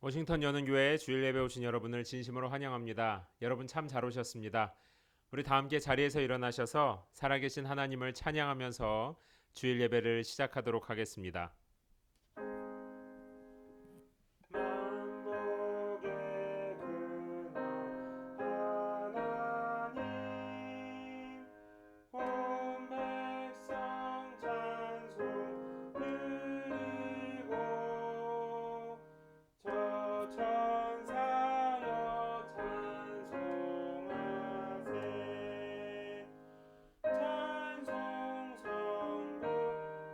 워싱턴 여는교회 주일 예배 오신 여러분을 진심으로 환영합니다. 여러분 참 잘 오셨습니다. 우리 다 함께 자리에서 일어나셔서 살아계신 하나님을 찬양하면서 주일 예배를 시작하도록 하겠습니다. 만복의 근원 하나님 온 백성 찬송 드리고 저 천사여 찬송하세 찬송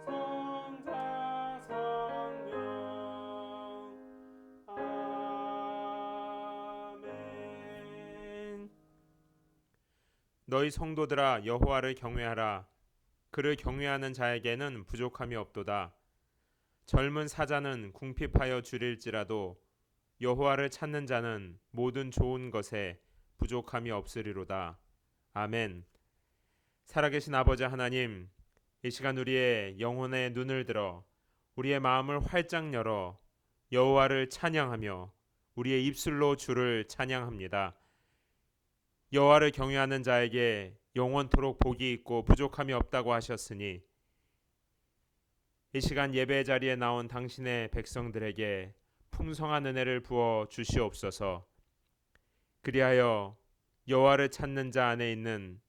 성부 성자 성령 아멘. 너희 성도들아 여호와를 경외하라. 그를 경외하는 자에게는 부족함이 없도다. 젊은 사자는 궁핍하여 줄일지라도 여호와를 찾는 자는 모든 좋은 것에 부족함이 없으리로다. 아멘. 살아계신 아버지 하나님, 이 시간 우리의 영혼의 눈을 들어 우리의 마음을 활짝 열어 여호와를 찬양하며 우리의 입술로 주를 찬양합니다. 여호와를 경외하는 자에게 영원토록 복이 있고 부족함이 없다고 하셨으니 이 시간 예배 자리에 나온 당신의 백성들에게 풍성한 은혜를 부어 주시옵소서. 그리하여 여호와를 찾는 자 안에 있는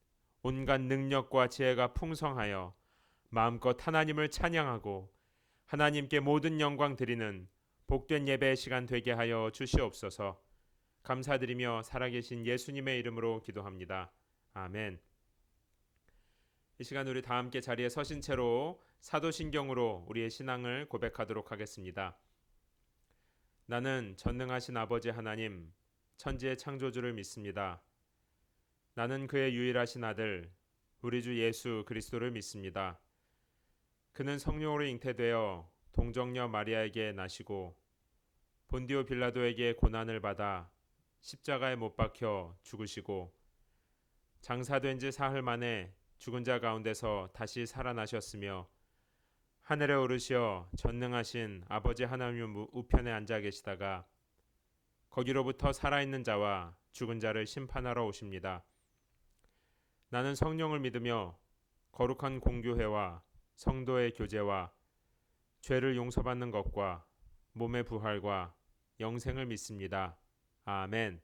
온갖 능력과 지혜가 풍성하여 마음껏 하나님을 찬양하고 하나님께 모든 영광 드리는 복된 예배의 시간 되게 하여 주시옵소서. 감사드리며 살아계신 예수님의 이름으로 기도합니다. 아멘. 이 시간 우리 다 함께 자리에 서신 채로 사도신경으로 우리의 신앙을 고백하도록 하겠습니다. 나는 전능하신 아버지 하나님, 천지의 창조주를 믿습니다. 나는 그의 유일하신 아들, 우리 주 예수 그리스도를 믿습니다. 그는 성령으로 잉태되어 동정녀 마리아에게 나시고 본디오 빌라도에게 고난을 받아 십자가에 못 박혀 죽으시고 장사된 지 사흘 만에 죽은 자 가운데서 다시 살아나셨으며 하늘에 오르시어 전능하신 아버지 하나님 우편에 앉아 계시다가 거기로부터 살아있는 자와 죽은 자를 심판하러 오십니다. 나는 성령을 믿으며 거룩한 공교회와 성도의 교제와 죄를 용서받는 것과 몸의 부활과 영생을 믿습니다. 아멘.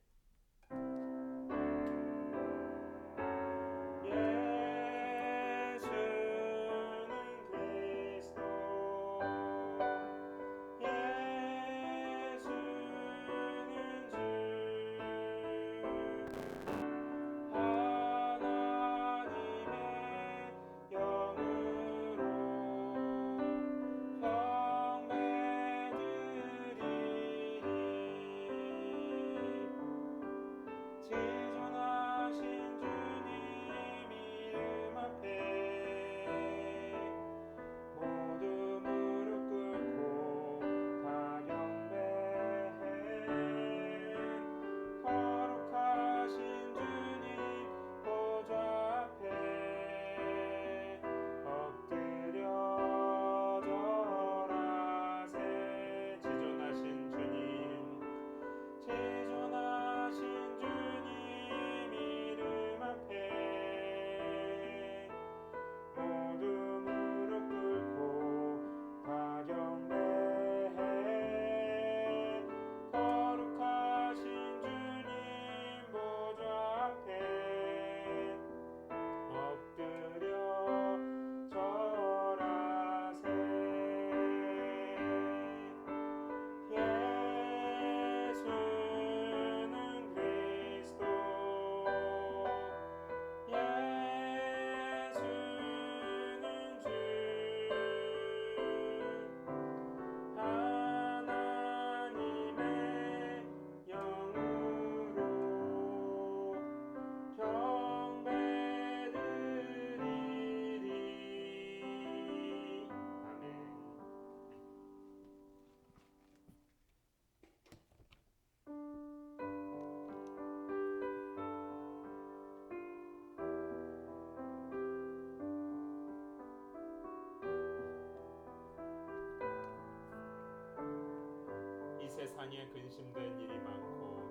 세상에 근심된 일이 많고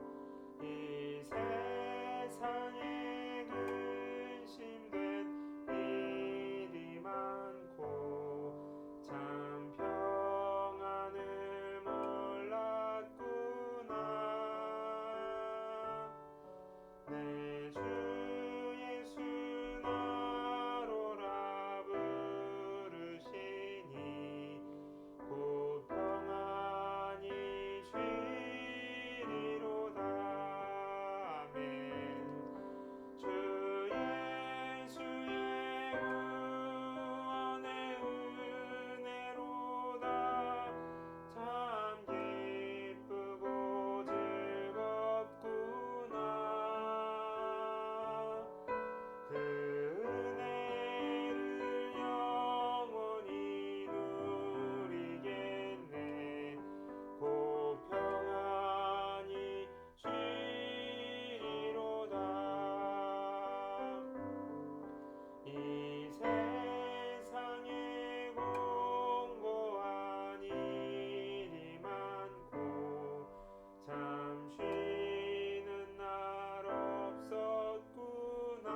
이 세상에 근심된 일이 많고 참 평안을 몰랐구나. 내 주 예수 나로라 부르시니 곧 평안히 쉬리로다. 아멘. 주 예수의 구원의 은혜로다. 참 기쁘고 즐겁구나. 그 은혜를 영원히 누리겠네. 곧 평안히 쉬리로다. 이 세상에 공고한 일이 많고 참 쉬는 날 없었구나.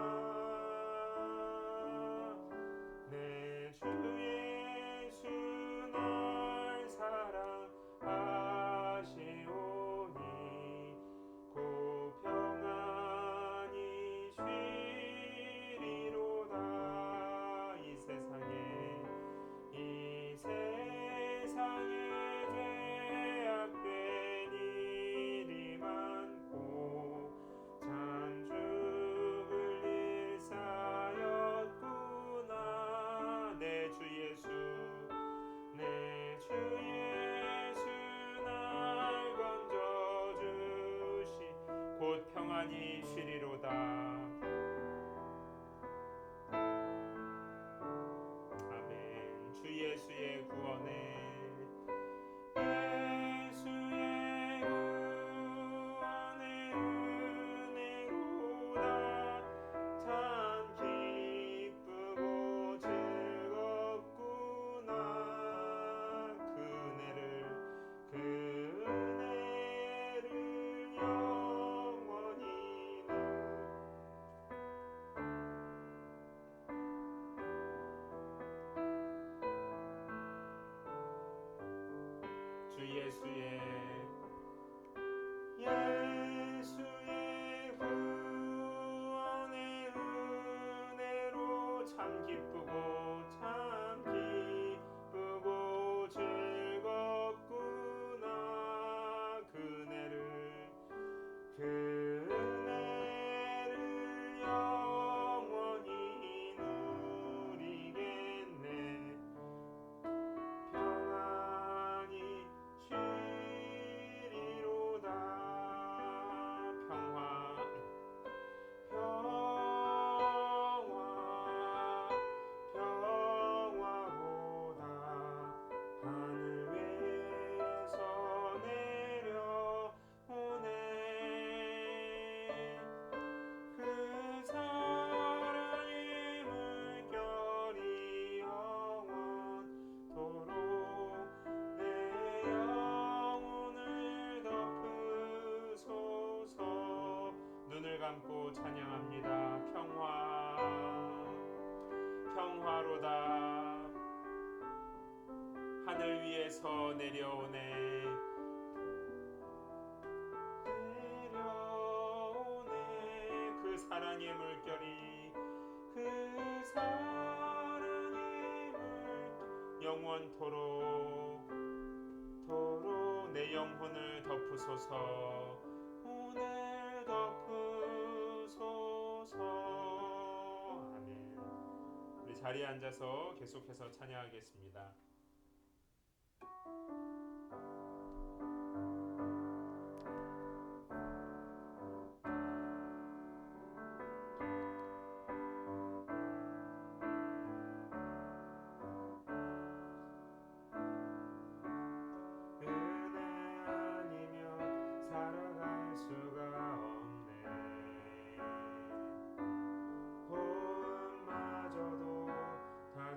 내 주 예수 날 사랑하시오니 곧 평안히 쉬리로다. 이 세상에 죄악된 일이 많고 참 죽을 일 쌓였구나. 내 주 예수 날 건져주시 곧 평안히 쉬리로다. 아멘. 주 예수의 구원에 예수의 구원의 은혜로다. 참 기쁘고 즐겁구나. 그 은혜를 영원히 주 예수의 구원의 은혜로 참 기쁘고 즐겁구나. 그 은혜를 영원히 누리겠네. 평안히 쉬리로다. 평화보다 하늘 위에서 내려오네. 그 사랑의 물결이 영원토록 내 영혼을 덮으소서. 눈을 감고 찬양합니다. 평화로다. 하늘 위에서 내려오네. 그 사랑의 물결이 영원토록 내 영혼을 덮으소서. 오늘 덮으소서. 아멘. 우리 자리에 앉아서 계속해서 찬양하겠습니다.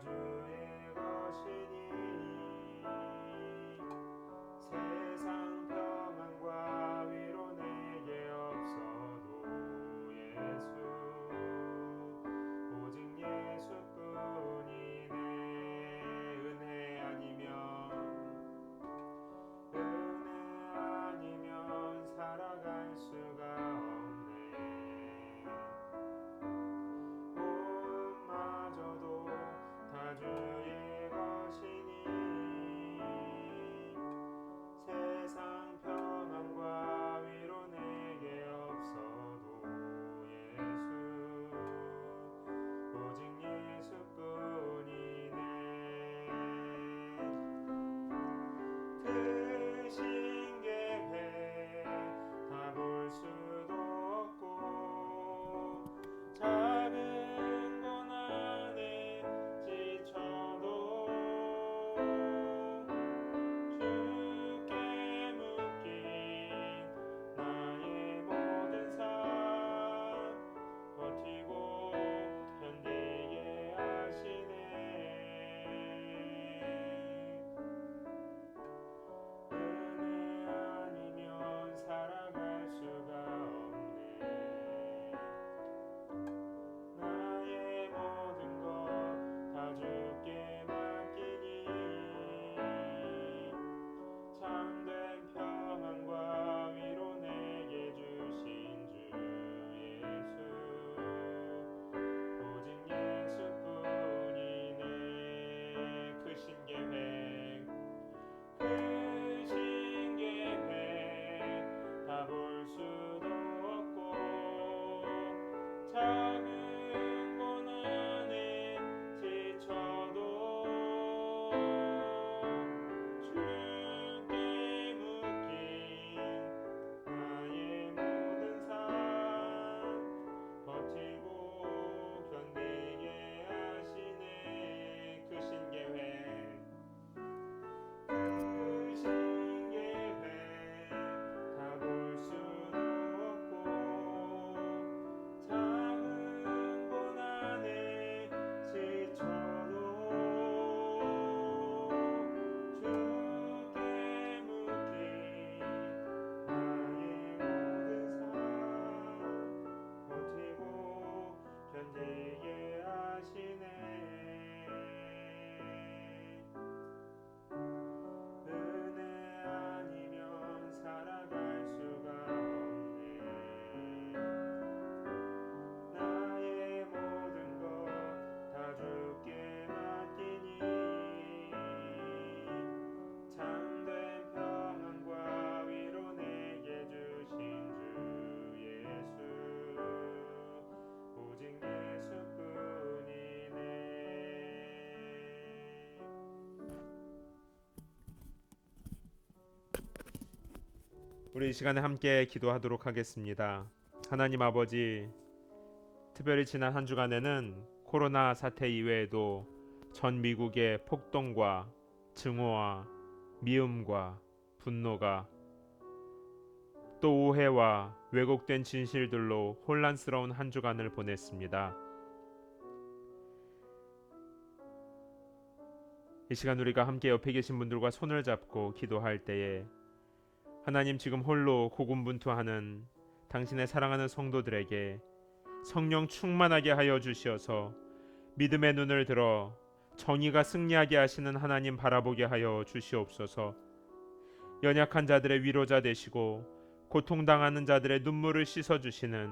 주의 것이니 우리 이 시간에 함께 기도하도록 하겠습니다. 하나님 아버지, 특별히 지난 한 주간에는 코로나 사태 이외에도 전 미국의 폭동과 증오와 미움과 분노가 또 오해와 왜곡된 진실들로 혼란스러운 한 주간을 보냈습니다. 이 시간 우리가 함께 옆에 계신 분들과 손을 잡고 기도할 때에 하나님 지금 홀로 고군분투하는 당신의 사랑하는 성도들에게 성령 충만하게 하여 주시어서 믿음의 눈을 들어 정의가 승리하게 하시는 하나님 바라보게 하여 주시옵소서. 연약한 자들의 위로자 되시고 고통당하는 자들의 눈물을 씻어주시는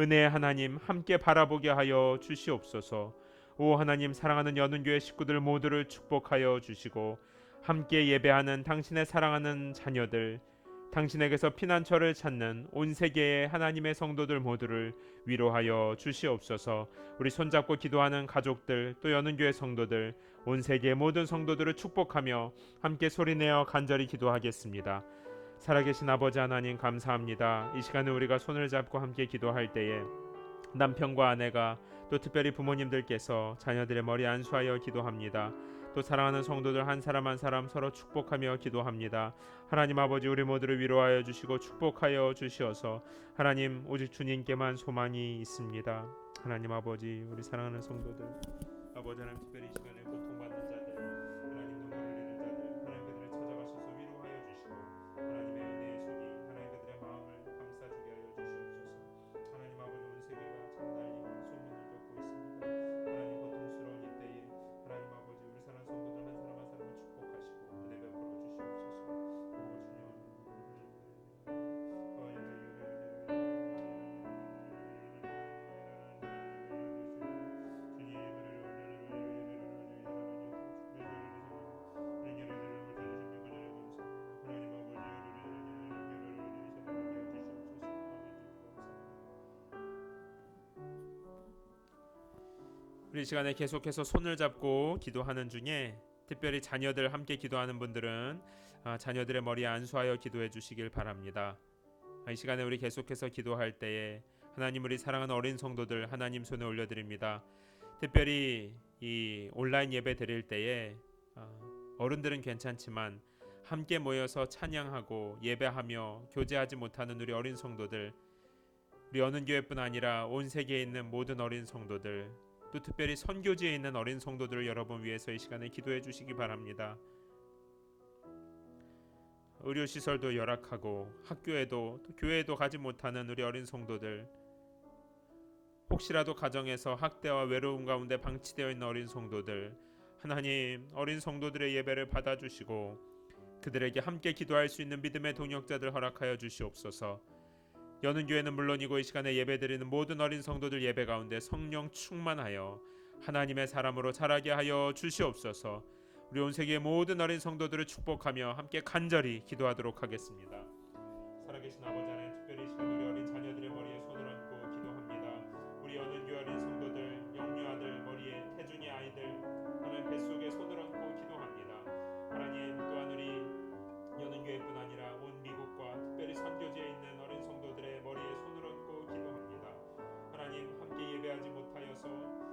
은혜의 하나님 함께 바라보게 하여 주시옵소서. 오 하나님, 사랑하는 연은교회 식구들 모두를 축복하여 주시고 함께 예배하는 당신의 사랑하는 자녀들, 당신에게서 피난처를 찾는 온 세계의 하나님의 성도들 모두를 위로하여 주시옵소서. 우리 손잡고 기도하는 가족들, 또 연은교회 성도들, 온 세계의 모든 성도들을 축복하며 함께 소리내어 간절히 기도하겠습니다. 살아계신 아버지 하나님 감사합니다. 이 시간에 우리가 손을 잡고 함께 기도할 때에 남편과 아내가 또 특별히 부모님들께서 자녀들의 머리 안수하여 기도합니다. 또 사랑하는 성도들 한 사람 한 사람 서로 축복하며 기도합니다. 하나님 아버지, 우리 모두를 위로하여 주시고 축복하여 주시어서 하나님 오직 주님께만 소망이 있습니다. 하나님 아버지, 우리 사랑하는 성도들 아버지 하나님, 특별히 이 시간에 고통받는 자들, 하나님 눈물 흘리는 자들, 하나님 그들을 찾아가셔서 위로하여 주시고 하나님의 은혜의 손이 하나님 그들의 마음을 감싸주게 하여 주시옵소서. 하나님 아버지, 온 세계가 장날림은 소문을 듣고 있습니다. 하나님 고통스러운 이때에 하나님 아버지, 우리 사랑하는 성도들 한 사람 한 사람을 축복하시고 은혜 베풀어 주시옵소서. 우리 시간에 계속해서 손을 잡고 기도하는 중에 특별히 자녀들 함께 기도하는 분들은 자녀들의 머리에 안수하여 기도해 주시길 바랍니다. 이 시간에 우리 계속해서 기도할 때에 하나님, 우리 사랑하는 어린 성도들 하나님 손에 올려드립니다. 특별히 이 온라인 예배 드릴 때에 어른들은 괜찮지만 함께 모여서 찬양하고 예배하며 교제하지 못하는 우리 어린 성도들, 우리 연은교회뿐 아니라 온 세계에 있는 모든 어린 성도들, 또 특별히 선교지에 있는 어린 성도들을 여러분 위해서 이 시간에 기도해 주시기 바랍니다. 의료시설도 열악하고 학교에도 또 교회에도 가지 못하는 우리 어린 성도들, 혹시라도 가정에서 학대와 외로움 가운데 방치되어 있는 어린 성도들, 하나님 어린 성도들의 예배를 받아주시고 그들에게 함께 기도할 수 있는 믿음의 동역자들 허락하여 주시옵소서. 연은교회는 물론이고 이 시간에 예배드리는 모든 어린 성도들 예배 가운데 성령 충만하여 하나님의 사람으로 자라게 하여 주시옵소서. 우리 온 세계의 모든 어린 성도들을 축복하며 함께 간절히 기도하도록 하겠습니다. 살아계신 아버지 하나님, 특별히 이 시간 우리 어린 자녀들의 머리에 손을 얹고 기도합니다. 우리 연은교회 어린 성도들, 영유아들 머리에 태중의 아이들 하나님 뱃속에 손을 얹고 기도합니다. 하나님, 또한 우리 연은교회뿐 아니라 온 미국과 특별히 선교지에 있는 어린 성도들의 머리에 손을 얹고 기도합니다. 하나님, 함께 예배하지 못하여서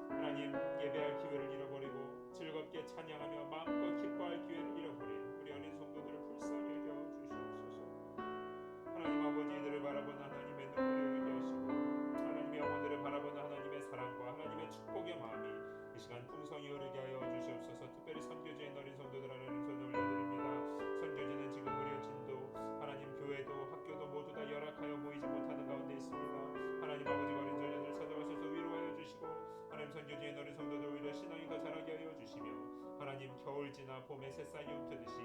하나님 예배할 기회를 잃어버리고 즐겁게 찬양하며 마음껏 기뻐할 기회를 잃어버린 우리 어린 성도들을 불쌍히 여겨 주시옵소서. 하나님 아버지, 이들을 바라보는 하나님의 눈물을 흘려주시고 하나님의 영혼들을 바라보는 하나님의 사랑과 하나님의 축복의 마음이 이 시간 풍성히 흐르게 하여 주시옵소서. 특별히 선교지에 있는 어린 성도들 하나님 손을 올려드립니다. 선교지는 지금 의료진도 하나님 교회도 학교도 모두 다 열악하여 모이지 못하는 가운데 있습니다. 하나님 아버지, 어린 자녀들 찾아가셔서 위로하여 주시고 하나님 선교지의 어린 성도들 오히려 신앙이 더 자라게 하여 주시며 하나님 겨울 지나 봄에 새싹이 움트듯이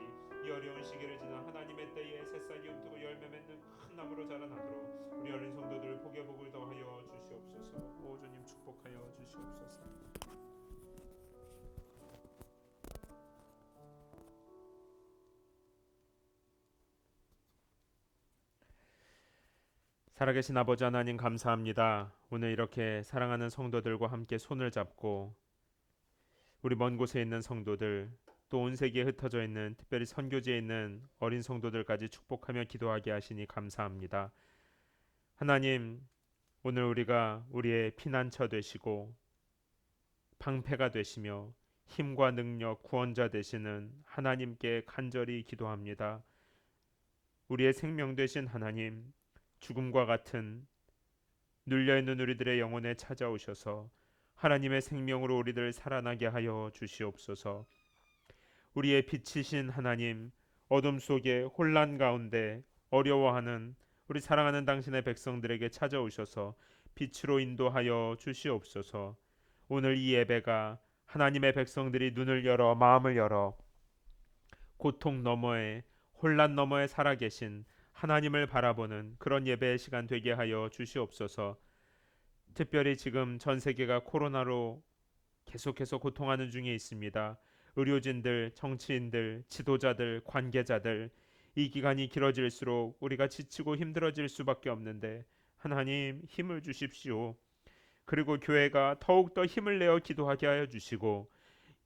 이 어려운 시기를 지나 하나님의 때에 새싹이 움트고 열매 맺는 큰 나무로 자라나도록 우리 어린 성도들 복의 복을 더하여 주시옵소서. 오 주님, 축복하여 주시옵소서. 살아계신 아버지 하나님 감사합니다. 오늘 이렇게 사랑하는 성도들과 함께 손을 잡고 우리 먼 곳에 있는 성도들, 또 온 세계에 흩어져 있는 특별히 선교지에 있는 어린 성도들까지 축복하며 기도하게 하시니 감사합니다. 하나님, 오늘 우리가 우리의 피난처 되시고 방패가 되시며 힘과 능력 구원자 되시는 하나님께 간절히 기도합니다. 우리의 생명 되신 하나님, 죽음과 같은 눌려있는 우리들의 영혼에 찾아오셔서 하나님의 생명으로 우리들 살아나게 하여 주시옵소서. 우리의 빛이신 하나님, 어둠 속에 혼란 가운데 어려워하는 우리 사랑하는 당신의 백성들에게 찾아오셔서 빛으로 인도하여 주시옵소서. 오늘 이 예배가 하나님의 백성들이 눈을 열어 마음을 열어 고통 너머에 혼란 너머에 살아계신 하나님을 바라보는 그런 예배의 시간 되게 하여 주시옵소서. 특별히 지금 전 세계가 코로나로 계속해서 고통하는 중에 있습니다. 의료진들, 정치인들, 지도자들, 관계자들, 이 기간이 길어질수록 우리가 지치고 힘들어질 수밖에 없는데 하나님 힘을 주십시오. 그리고 교회가 더욱더 힘을 내어 기도하게 하여 주시고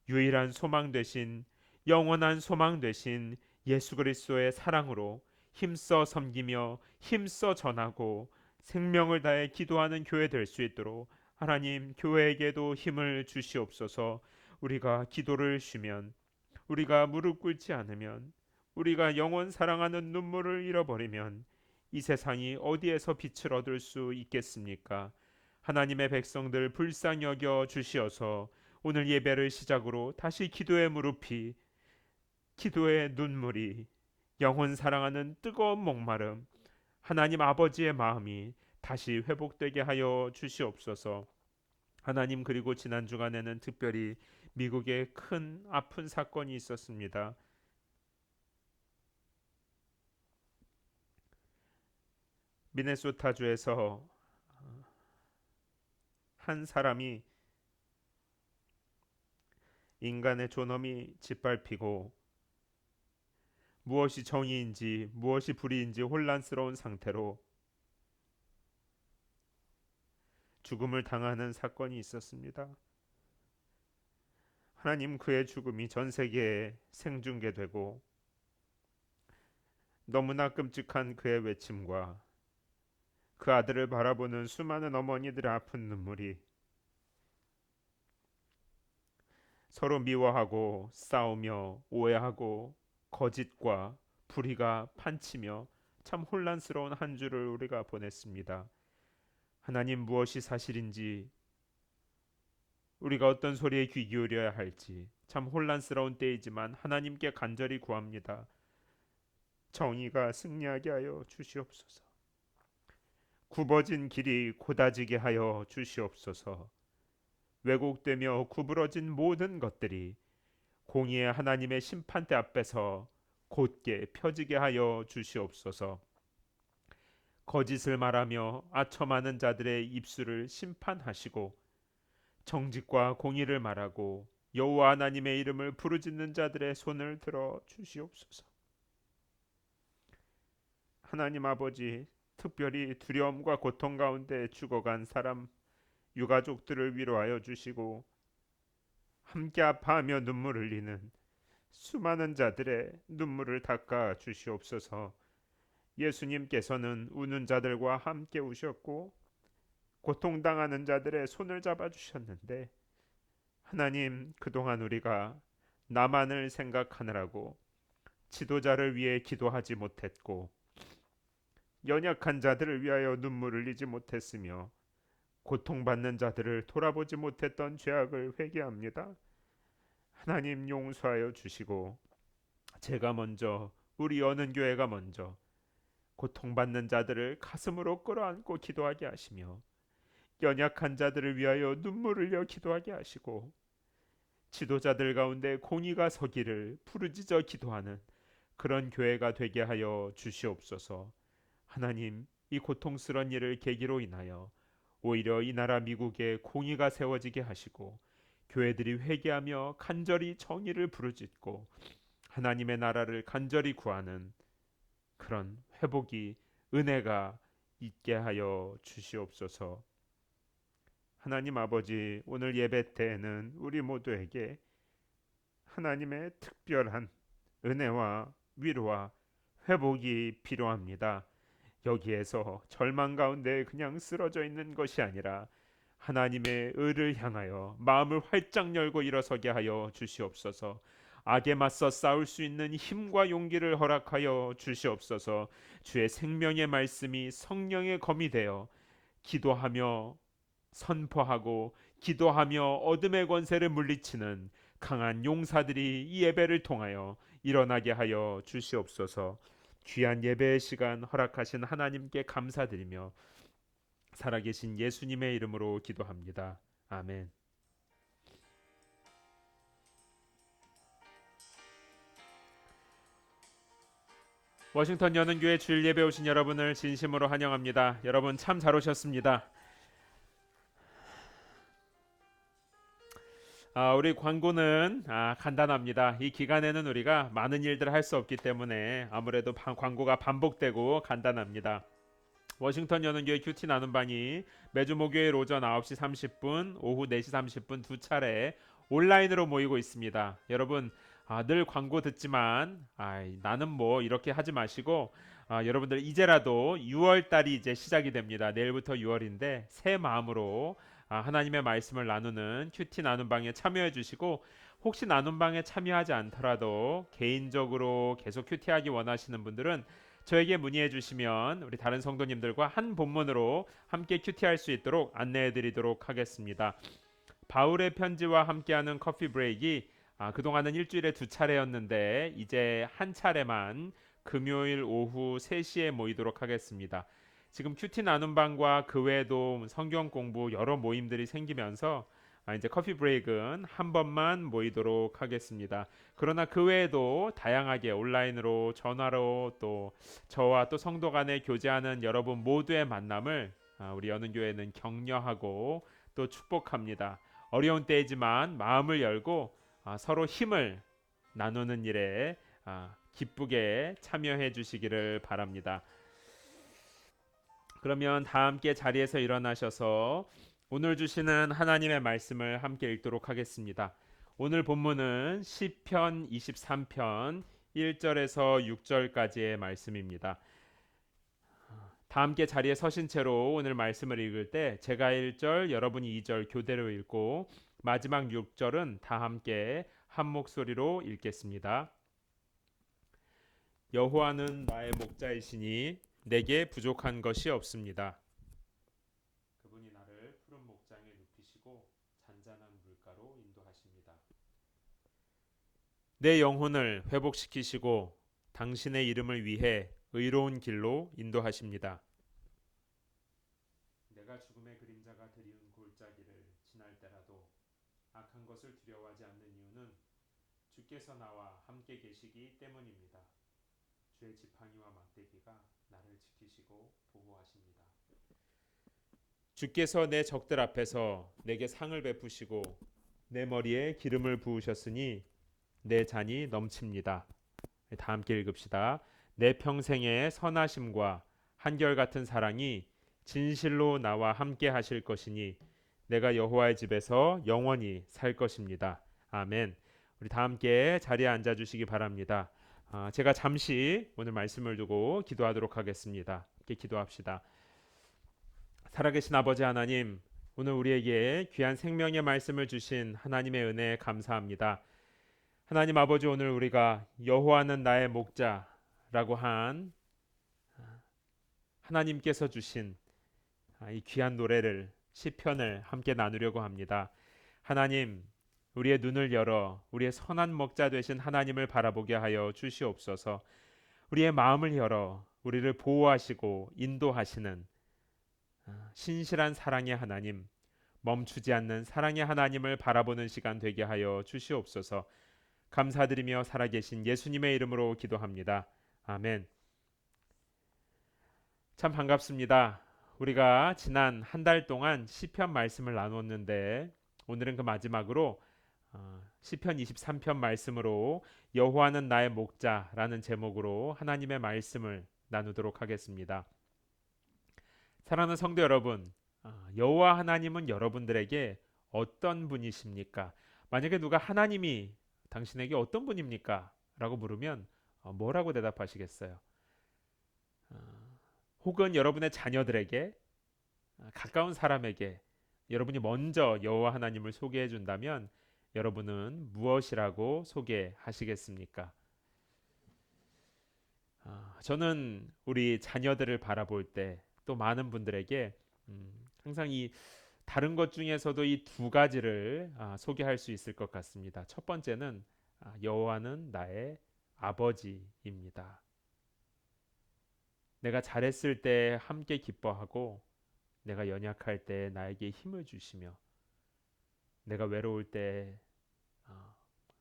유일한 소망 되신 영원한 소망 되신 예수 그리스도의 사랑으로 힘써 섬기며 힘써 전하고 생명을 다해 기도하는 교회 될 수 있도록 하나님 교회에게도 힘을 주시옵소서. 우리가 기도를 쉬면, 우리가 무릎 꿇지 않으면, 우리가 영원 사랑하는 눈물을 잃어버리면 이 세상이 어디에서 빛을 얻을 수 있겠습니까? 하나님의 백성들 불쌍히 여겨 주시어서 오늘 예배를 시작으로 다시 기도의 무릎이, 기도의 눈물이, 영혼 사랑하는 뜨거운 목마름, 하나님 아버지의 마음이 다시 회복되게 하여 주시옵소서. 하나님, 그리고 지난 주간에는 특별히 미국에 큰 아픈 사건이 있었습니다. 미네소타주에서 한 사람이 인간의 존엄이 짓밟히고 무엇이 정의인지 무엇이 불의인지 혼란스러운 상태로 죽음을 당하는 사건이 있었습니다. 하나님, 그의 죽음이 전 세계에 생중계되고 너무나 끔찍한 그의 외침과 그 아들을 바라보는 수많은 어머니들의 아픈 눈물이 서로 미워하고 싸우며 오해하고 거짓과 불의가 판치며 참 혼란스러운 한 주를 우리가 보냈습니다. 하나님, 무엇이 사실인지, 우리가 어떤 소리에 귀 기울여야 할지 참 혼란스러운 때이지만 하나님께 간절히 구합니다. 정의가 승리하게 하여 주시옵소서. 굽어진 길이 곧아지게 하여 주시옵소서. 왜곡되며 구부러진 모든 것들이 공의의 하나님의 심판대 앞에서 곧게 펴지게 하여 주시옵소서. 거짓을 말하며 아첨하는 자들의 입술을 심판하시고 정직과 공의를 말하고 여호와 하나님의 이름을 부르짖는 자들의 손을 들어 주시옵소서. 하나님 아버지, 특별히 두려움과 고통 가운데 죽어간 사람 유가족들을 위로하여 주시고 함께 아파하며 눈물 흘리는 수많은 자들의 눈물을 닦아 주시옵소서. 예수님께서는 우는 자들과 함께 우셨고 고통당하는 자들의 손을 잡아 주셨는데 하나님, 그동안 우리가 나만을 생각하느라고 지도자를 위해 기도하지 못했고 연약한 자들을 위하여 눈물 흘리지 못했으며 고통받는 자들을 돌아보지 못했던 죄악을 회개합니다. 하나님, 용서하여 주시고 제가 먼저, 우리 여는 교회가 먼저 고통받는 자들을 가슴으로 끌어안고 기도하게 하시며 연약한 자들을 위하여 눈물을 흘려 기도하게 하시고 지도자들 가운데 공의가 서기를 부르짖어 기도하는 그런 교회가 되게 하여 주시옵소서. 하나님, 이 고통스러운 일을 계기로 인하여 오히려 이 나라 미국에 공의가 세워지게 하시고 교회들이 회개하며 간절히 정의를 부르짖고 하나님의 나라를 간절히 구하는 그런 회복이, 은혜가 있게 하여 주시옵소서. 하나님 아버지, 오늘 예배 때에는 우리 모두에게 하나님의 특별한 은혜와 위로와 회복이 필요합니다. 여기에서 절망 가운데 그냥 쓰러져 있는 것이 아니라 하나님의 의를 향하여 마음을 활짝 열고 일어서게 하여 주시옵소서. 악에 맞서 싸울 수 있는 힘과 용기를 허락하여 주시옵소서. 주의 생명의 말씀이 성령의 검이 되어 기도하며 선포하고 기도하며 어둠의 권세를 물리치는 강한 용사들이 이 예배를 통하여 일어나게 하여 주시옵소서. 귀한 예배의 시간 허락하신 하나님께 감사드리며 살아계신 예수님의 이름으로 기도합니다. 아멘. 워싱턴 연은교회 주일 예배 오신 여러분을 진심으로 환영합니다. 여러분 참 잘 오셨습니다. 우리 광고는 간단합니다. 이 기간에는 우리가 많은 일들을 할 수 없기 때문에 아무래도 광고가 반복되고 간단합니다. 워싱턴 연은교회 큐티 나눔반이 매주 목요일 오전 9시 30분, 오후 4시 30분 두 차례 온라인으로 모이고 있습니다. 여러분 늘 광고 듣지만 나는 뭐 이렇게 하지 마시고 여러분들 이제라도 6월 달이 이제 시작이 됩니다. 내일부터 6월인데 새 마음으로 하나님의 말씀을 나누는 큐티 나눔방에 참여해 주시고 혹시 나눔방에 참여하지 않더라도 개인적으로 계속 큐티하기 원하시는 분들은 저에게 문의해 주시면 우리 다른 성도님들과 한 본문으로 함께 큐티할 수 있도록 안내해 드리도록 하겠습니다. 바울의 편지와 함께하는 커피 브레이크가 그동안은 일주일에 두 차례였는데 이제 한 차례만 금요일 오후 3시에 모이도록 하겠습니다. 지금 큐티 나눔방과 그 외에도 성경 공부 여러 모임들이 생기면서 이제 커피 브레이크는 한 번만 모이도록 하겠습니다. 그러나 그 외에도 다양하게 온라인으로 전화로 또 저와 또 성도 간에 교제하는 여러분 모두의 만남을 우리 연은교회는 격려하고 또 축복합니다. 어려운 때이지만 마음을 열고 서로 힘을 나누는 일에 기쁘게 참여해 주시기를 바랍니다. 그러면 다 함께 자리에서 일어나셔서 오늘 주시는 하나님의 말씀을 함께 읽도록 하겠습니다. 오늘 본문은 시편 23편 1절에서 6절까지의 말씀입니다. 다 함께 자리에 서신 채로 오늘 말씀을 읽을 때 제가 1절, 여러분이 2절 교대로 읽고 마지막 6절은 다 함께 한 목소리로 읽겠습니다. 여호와는 나의 목자이시니 내게 부족한 것이 없습니다. 그분이 나를 푸른 목장에 눕히시고 잔잔한 물가로 인도하십니다. 내 영혼을 회복시키시고 당신의 이름을 위해 의로운 길로 인도하십니다. 내가 죽음의 그림자가 드리운 골짜기를 지날 때라도 악한 것을 두려워하지 않는 이유는 주께서 나와 함께 계시기 때문입니다. 주의 지팡이와 막대기가 나를 지키시고 보호하십니다. 주께서 내 적들 앞에서 내게 상을 베푸시고 내 머리에 기름을 부으셨으니 내 잔이 넘칩니다. 다 함께 읽읍시다. 내 평생의 선하심과 한결같은 사랑이 진실로 나와 함께 하실 것이니 내가 여호와의 집에서 영원히 살 것입니다. 아멘. 우리 다 함께 자리에 앉아 주시기 바랍니다. 제가 잠시 오늘 말씀을 두고 기도하도록 하겠습니다. 함께 기도합시다. 살아계신 아버지 하나님, 오늘 우리에게 귀한 생명의 말씀을 주신 하나님의 은혜에 감사합니다. 하나님 아버지, 오늘 우리가 여호와는 나의 목자라고 한 하나님께서 주신 이 귀한 노래를 시편을 함께 나누려고 합니다. 하나님, 우리의 눈을 열어 우리의 선한 목자 되신 하나님을 바라보게 하여 주시옵소서. 우리의 마음을 열어 우리를 보호하시고 인도하시는 신실한 사랑의 하나님, 멈추지 않는 사랑의 하나님을 바라보는 시간 되게 하여 주시옵소서. 감사드리며 살아계신 예수님의 이름으로 기도합니다. 아멘. 참 반갑습니다. 우리가 지난 한 달 동안 시편 말씀을 나눴는데 오늘은 그 마지막으로 시편 23편 말씀으로 여호와는 나의 목자라는 제목으로 하나님의 말씀을 나누도록 하겠습니다. 사랑하는 성도 여러분, 여호와 하나님은 여러분들에게 어떤 분이십니까? 만약에 누가 하나님이 당신에게 어떤 분입니까? 라고 물으면 뭐라고 대답하시겠어요? 혹은 여러분의 자녀들에게 가까운 사람에게 여러분이 먼저 여호와 하나님을 소개해 준다면 여러분은 무엇이라고 소개하시겠습니까? 저는 우리 자녀들을 바라볼 때 또 많은 분들에게 항상 이 다른 것 중에서도 이 두 가지를 소개할 수 있을 것 같습니다. 첫 번째는 여호와는 나의 아버지입니다. 내가 잘했을 때 함께 기뻐하고 내가 연약할 때 나에게 힘을 주시며 내가 외로울 때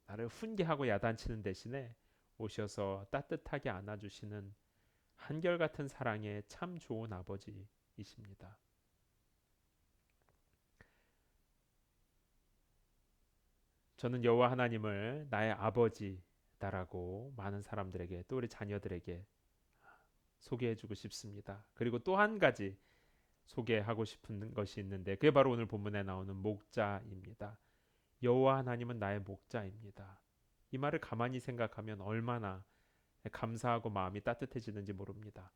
나를 훈계하고 야단치는 대신에 오셔서 따뜻하게 안아주시는 한결같은 사랑의 참 좋은 아버지이십니다. 저는 여호와 하나님을 나의 아버지다라고 많은 사람들에게 또 우리 자녀들에게 소개해주고 싶습니다. 그리고 또 한 가지 소개하고 싶은 것이 있는데 그게 바로 오늘 본문에 나오는 목자입니다. 여호와 하나님은 나의 목자입니다. 이 말을 가만히 생각하면 얼마나 감사하고 마음이 따뜻해지는지 모릅니다.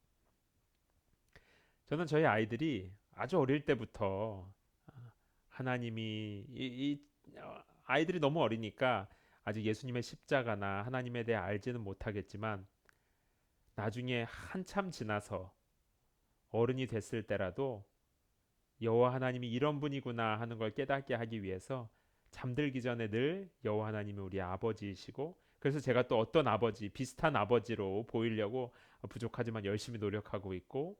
저는 저희 아이들이 아주 어릴 때부터 하나님이 아이들이 너무 어리니까 아직 예수님의 십자가나 하나님에 대해 알지는 못하겠지만 나중에 한참 지나서 어른이 됐을 때라도 여호와 하나님이 이런 분이구나 하는 걸 깨닫게 하기 위해서 잠들기 전에 늘 여호와 하나님이 우리 아버지이시고 그래서 제가 또 어떤 아버지 비슷한 아버지로 보이려고 부족하지만 열심히 노력하고 있고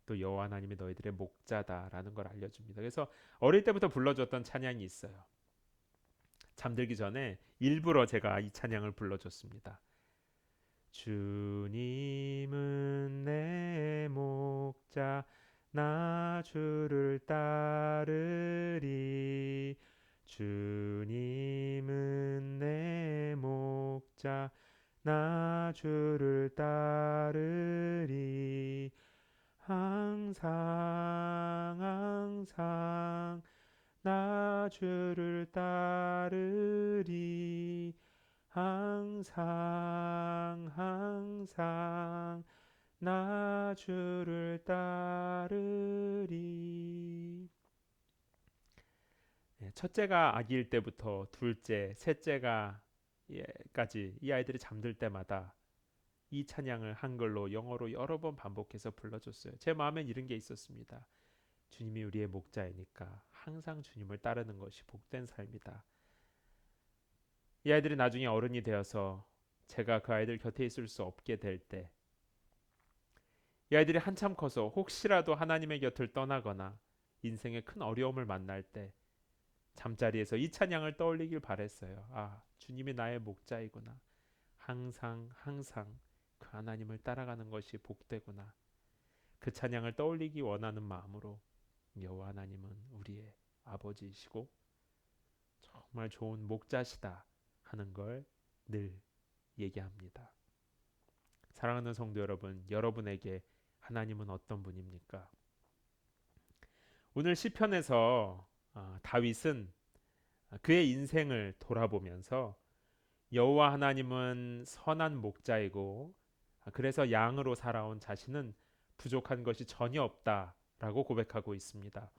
또 여호와 하나님이 너희들의 목자다라는 걸 알려줍니다. 그래서 어릴 때부터 불러줬던 찬양이 있어요. 잠들기 전에 일부러 제가 이 찬양을 불러줬습니다. 주님은 내 목자 나 주를 따르리 주님은 내 목자 나 주를 따르리 항상 나 주를 따르리 항상 나 주를 따르리. 첫째가 아기일 때부터 둘째, 셋째가 까지 이 아이들이 잠들 때마다 이 찬양을 한글로 영어로 여러 번 반복해서 불러줬어요. 제 마음엔 이런 게 있었습니다. 주님이 우리의 목자이니까 항상 주님을 따르는 것이 복된 삶이다. 이 아이들이 나중에 어른이 되어서 제가 그 아이들 곁에 있을 수 없게 될 때, 이 아이들이 한참 커서 혹시라도 하나님의 곁을 떠나거나 인생의 큰 어려움을 만날 때 잠자리에서 이 찬양을 떠올리길 바랬어요. 주님이 나의 목자이구나. 항상 그 하나님을 따라가는 것이 복되구나. 그 찬양을 떠올리기 원하는 마음으로 여호와 하나님은 우리의 아버지이시고 정말 좋은 목자시다 하는 걸 늘 얘기합니다. 사랑하는 성도 여러분, 여러분에게 하나님은 어떤 분입니까? 오늘 시편에서 다윗은 그의 인생을 돌아보면서 여호와 하나님은 선한 목자이고 그래서 양으로 살아온 자신은 부족한 것이 전혀 없다라고 고백하고 있습니다.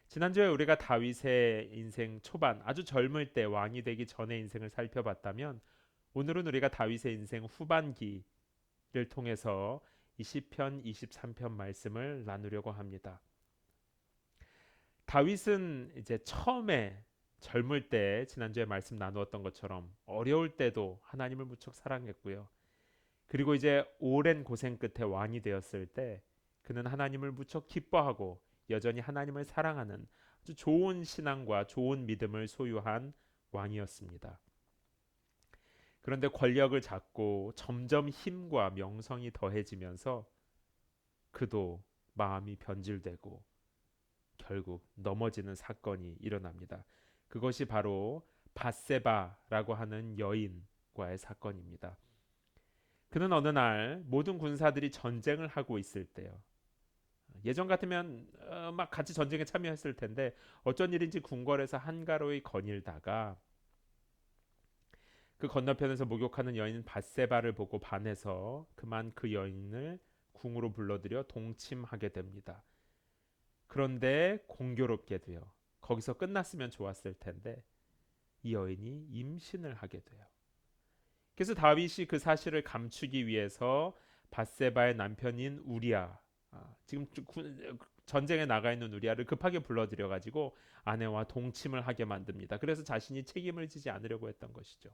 지난주에 우리가 다윗의 인생 초반 아주 젊을 때 왕이 되기 전의 인생을 살펴봤다면 오늘은 우리가 다윗의 인생 후반기를 통해서 이 시편 23편 말씀을 나누려고 합니다. 다윗은 이제 처음에 젊을 때 지난주에 말씀 나누었던 것처럼 어려울 때도 하나님을 무척 사랑했고요. 그리고 이제 오랜 고생 끝에 왕이 되었을 때 그는 하나님을 무척 기뻐하고 여전히 하나님을 사랑하는 아주 좋은 신앙과 좋은 믿음을 소유한 왕이었습니다. 그런데 권력을 잡고 점점 힘과 명성이 더해지면서 그도 마음이 변질되고 결국 넘어지는 사건이 일어납니다. 그것이 바로 밧세바라고 하는 여인과의 사건입니다. 그는 어느 날 모든 군사들이 전쟁을 하고 있을 때요. 예전 같으면 막 같이 전쟁에 참여했을 텐데 어쩐 일인지 궁궐에서 한가로이 거닐다가 그 건너편에서 목욕하는 여인 밧세바를 보고 반해서 그만 그 여인을 궁으로 불러들여 동침하게 됩니다. 그런데 공교롭게도요. 거기서 끝났으면 좋았을 텐데 이 여인이 임신을 하게 돼요. 그래서 다윗이 그 사실을 감추기 위해서 밧세바의 남편인 우리아, 지금 전쟁에 나가 있는 우리아를 급하게 불러들여 가지고 아내와 동침을 하게 만듭니다. 그래서 자신이 책임을 지지 않으려고 했던 것이죠.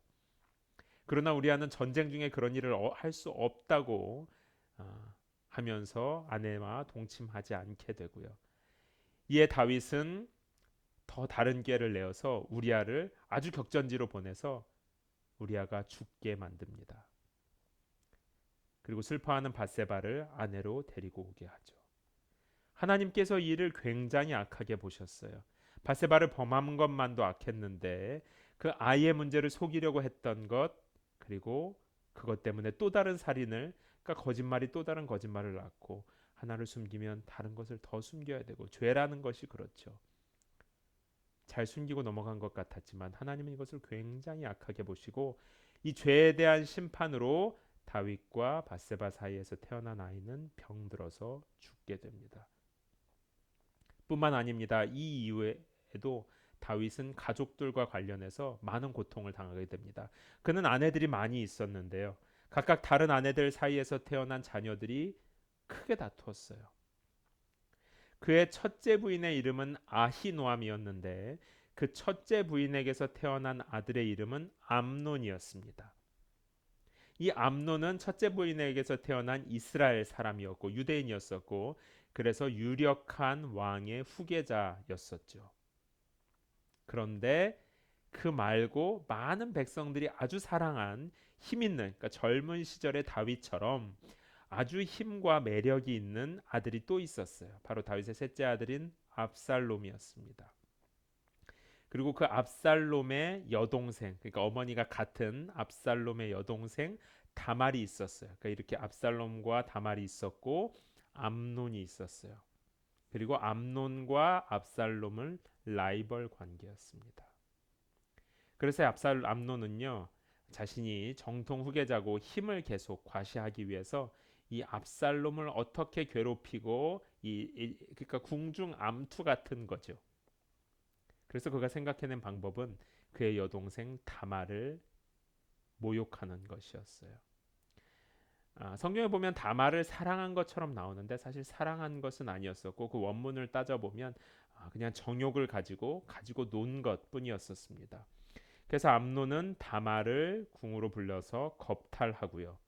그러나 우리아는 전쟁 중에 그런 일을 할 수 없다고 하면서 아내와 동침하지 않게 되고요. 이에 다윗은 더 다른 꾀를 내어서 우리아를 아주 격전지로 보내서 우리아가 죽게 만듭니다. 그리고 슬퍼하는 밧세바를 아내로 데리고 오게 하죠. 하나님께서 이 일을 굉장히 악하게 보셨어요. 밧세바를 범한 것만도 악했는데 그 아이의 문제를 속이려고 했던 것, 그리고 그것 때문에 또 다른 살인을, 그러니까 거짓말이 또 다른 거짓말을 낳고, 하나를 숨기면 다른 것을 더 숨겨야 되고, 죄라는 것이 그렇죠. 잘 숨기고 넘어간 것 같았지만 하나님은 이것을 굉장히 악하게 보시고 이 죄에 대한 심판으로 다윗과 밧세바 사이에서 태어난 아이는 병들어서 죽게 됩니다. 뿐만 아닙니다. 이 이후에도 다윗은 가족들과 관련해서 많은 고통을 당하게 됩니다. 그는 아내들이 많이 있었는데요. 각각 다른 아내들 사이에서 태어난 자녀들이 크게 다투었어요. 그의 첫째 부인의 이름은 아히노암이었는데 그 첫째 부인에게서 태어난 아들의 이름은 암논이었습니다. 이 암논은 첫째 부인에게서 태어난 이스라엘 사람이었고 유대인이었었고 그래서 유력한 왕의 후계자였었죠. 그런데 그 말고 많은 백성들이 아주 사랑한 힘 있는, 그러니까 젊은 시절의 다윗처럼 아주 힘과 매력이 있는 아들이 또 있었어요. 바로 다윗의 셋째 아들인 압살롬이었습니다. 그리고 그 압살롬의 여동생, 그러니까 어머니가 같은 압살롬의 여동생 다말이 있었어요. 그러니까 이렇게 압살롬과 다말이 있었고 암논이 있었어요. 그리고 암논과 압살롬은 라이벌 관계였습니다. 그래서 암논은요 자신이 정통 후계자고 힘을 계속 과시하기 위해서 이 압살롬을 어떻게 괴롭히고 그러니까 궁중 암투 같은 거죠. 그래서 그가 생각해낸 방법은 그의 여동생 다말을 모욕하는 것이었어요. 성경에 보면 다말을 사랑한 것처럼 나오는데 사실 사랑한 것은 아니었었고 그 원문을 따져보면 그냥 정욕을 가지고 논 것뿐이었었습니다. 그래서 암논은 다말을 궁으로 불러서 겁탈하고요.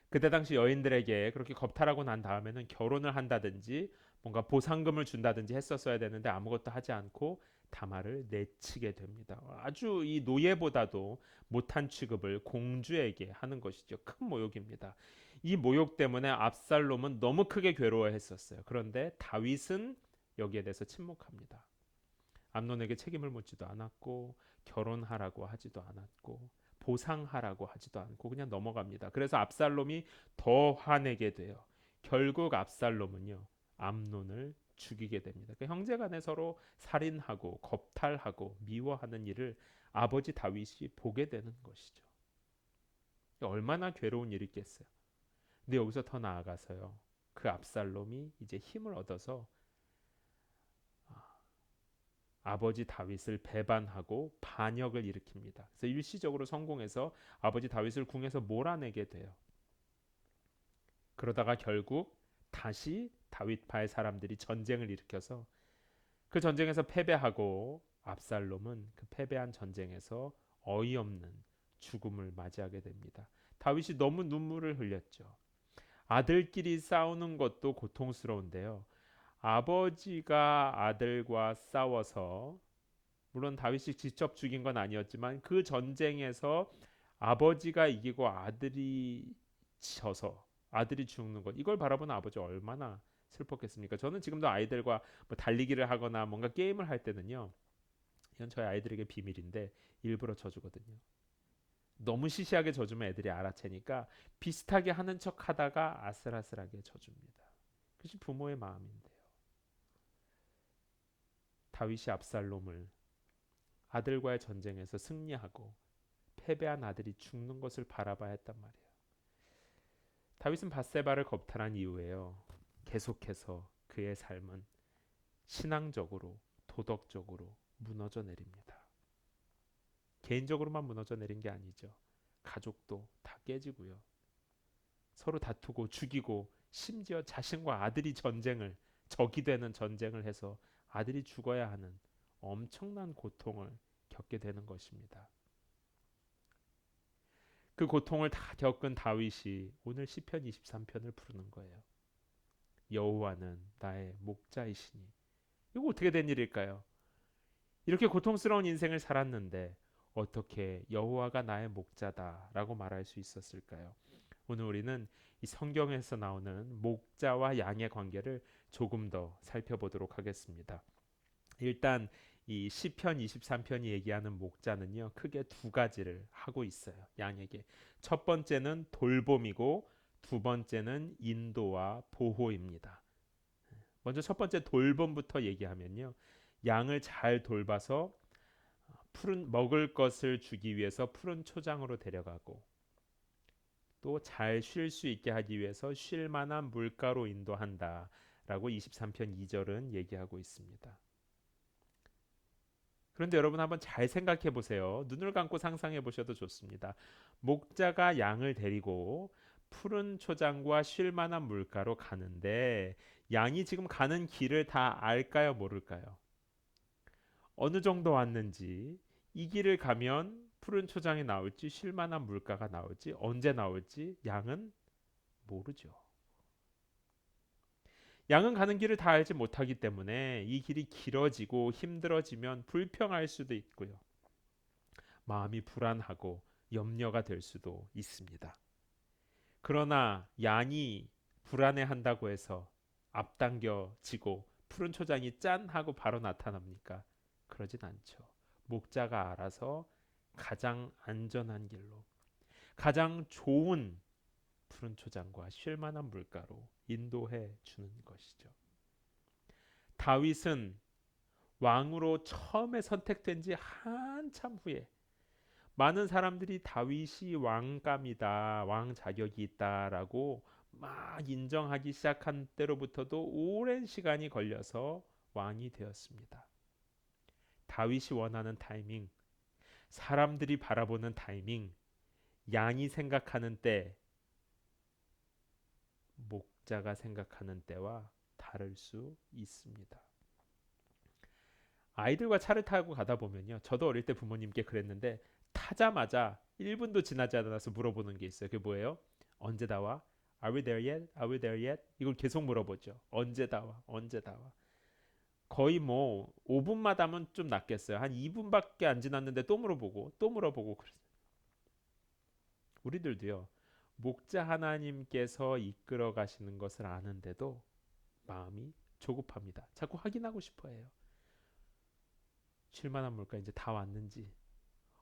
그때 당시 여인들에게 그렇게 겁탈하고 난 다음에는 결혼을 한다든지 뭔가 보상금을 준다든지 했었어야 되는데 아무것도 하지 않고 다말을 내치게 됩니다. 아주 이 노예보다도 못한 취급을 공주에게 하는 것이죠. 큰 모욕입니다. 이 모욕 때문에 압살롬은 너무 크게 괴로워했었어요. 그런데 다윗은 여기에 대해서 침묵합니다. 암논에게 책임을 묻지도 않았고 결혼하라고 하지도 않았고 보상하라고 하지도 않고 그냥 넘어갑니다. 그래서 압살롬이 더 화내게 돼요. 결국 압살롬은요 암논을 죽이게 됩니다. 그 형제간에 서로 살인하고 겁탈하고 미워하는 일을 아버지 다윗이 보게 되는 것이죠. 얼마나 괴로운 일이겠어요. 근데 여기서 더 나아가서요. 그 압살롬이 이제 힘을 얻어서 아버지 다윗을 배반하고 반역을 일으킵니다. 그래서 일시적으로 성공해서 아버지 다윗을 궁에서 몰아내게 돼요. 그러다가 결국 다시 다윗파의 사람들이 전쟁을 일으켜서 그 전쟁에서 패배하고 압살롬은 그 패배한 전쟁에서 어이없는 죽음을 맞이하게 됩니다. 다윗이 너무 눈물을 흘렸죠. 아들끼리 싸우는 것도 고통스러운데요. 아버지가 아들과 싸워서 물론 다윗이 직접 죽인 건 아니었지만 그 전쟁에서 아버지가 이기고 아들이 져서 아들이 죽는 것 이걸 바라보는 아버지 얼마나 슬펐겠습니까? 저는 지금도 아이들과 뭐 달리기를 하거나 뭔가 게임을 할 때는요. 이건 저희 아이들에게 비밀인데 일부러 져주거든요. 너무 시시하게 져주면 애들이 알아채니까 비슷하게 하는 척 하다가 아슬아슬하게 져줍니다. 그것이 부모의 마음인데요. 다윗이 압살롬을 아들과의 전쟁에서 승리하고 패배한 아들이 죽는 것을 바라봐야 했단 말이에요. 다윗은 밧세바를 겁탈한 이후에요. 계속해서 그의 삶은 신앙적으로, 도덕적으로 무너져 내립니다. 개인적으로만 무너져 내린 게 아니죠. 가족도 다 깨지고요. 서로 다투고 죽이고 심지어 자신과 아들이 적이 되는 전쟁을 해서 아들이 죽어야 하는 엄청난 고통을 겪게 되는 것입니다. 그 고통을 다 겪은 다윗이 오늘 시편 23편을 부르는 거예요. 여호와는 나의 목자이시니. 이거 어떻게 된 일일까요? 이렇게 고통스러운 인생을 살았는데 어떻게 여호와가 나의 목자다라고 말할 수 있었을까요? 오늘 우리는 이 성경에서 나오는 목자와 양의 관계를 조금 더 살펴보도록 하겠습니다. 일단 이 시편 23편이 얘기하는 목자는요, 크게 두 가지를 하고 있어요. 양에게. 첫 번째는 돌봄이고 두 번째는 인도와 보호입니다. 먼저 첫 번째 돌봄부터 얘기하면요. 양을 잘 돌봐서 푸른 먹을 것을 주기 위해서 푸른 초장으로 데려가고 또 잘 쉴 수 있게 하기 위해서 쉴 만한 물가로 인도한다라고 23편 2절은 얘기하고 있습니다. 그런데 여러분 한번 잘 생각해 보세요. 눈을 감고 상상해 보셔도 좋습니다. 목자가 양을 데리고 푸른 초장과 쉴 만한 물가로 가는데 양이 지금 가는 길을 다 알까요, 모를까요? 어느 정도 왔는지, 이 길을 가면 푸른 초장이 나올지 쉴 만한 물가가 나올지 언제 나올지 양은 모르죠. 양은 가는 길을 다 알지 못하기 때문에 이 길이 길어지고 힘들어지면 불평할 수도 있고요. 마음이 불안하고 염려가 될 수도 있습니다. 그러나 양이 불안해한다고 해서 앞당겨지고 푸른 초장이 짠 하고 바로 나타납니까? 그러진 않죠. 목자가 알아서 가장 안전한 길로, 가장 좋은 푸른 초장과 쉴 만한 물가로 인도해 주는 것이죠. 다윗은 왕으로 처음에 선택된 지 한참 후에 많은 사람들이 다윗이 왕감이다, 왕 자격이 있다라고 막 인정하기 시작한 때로부터도 오랜 시간이 걸려서 왕이 되었습니다. 다윗이 원하는 타이밍, 사람들이 바라보는 타이밍, 양이 생각하는 때, 목자가 생각하는 때와 다를 수 있습니다. 아이들과 차를 타고 가다 보면요. 저도 어릴 때 부모님께 그랬는데 타자마자 1분도 지나지 않아서 물어보는 게 있어요. 그게 뭐예요? 언제 다 와? Are we there yet? Are we there yet? 이걸 계속 물어보죠. 언제 다 와? 언제 다 와? 거의 뭐 5분마다면 좀 낫겠어요. 한 2분밖에 안 지났는데 또 물어보고 또 물어보고 그랬어요. 우리들도요. 목자 하나님께서 이끌어 가시는 것을 아는데도 마음이 조급합니다. 자꾸 확인하고 싶어 해요. 쉴만한 물가 이제 다 왔는지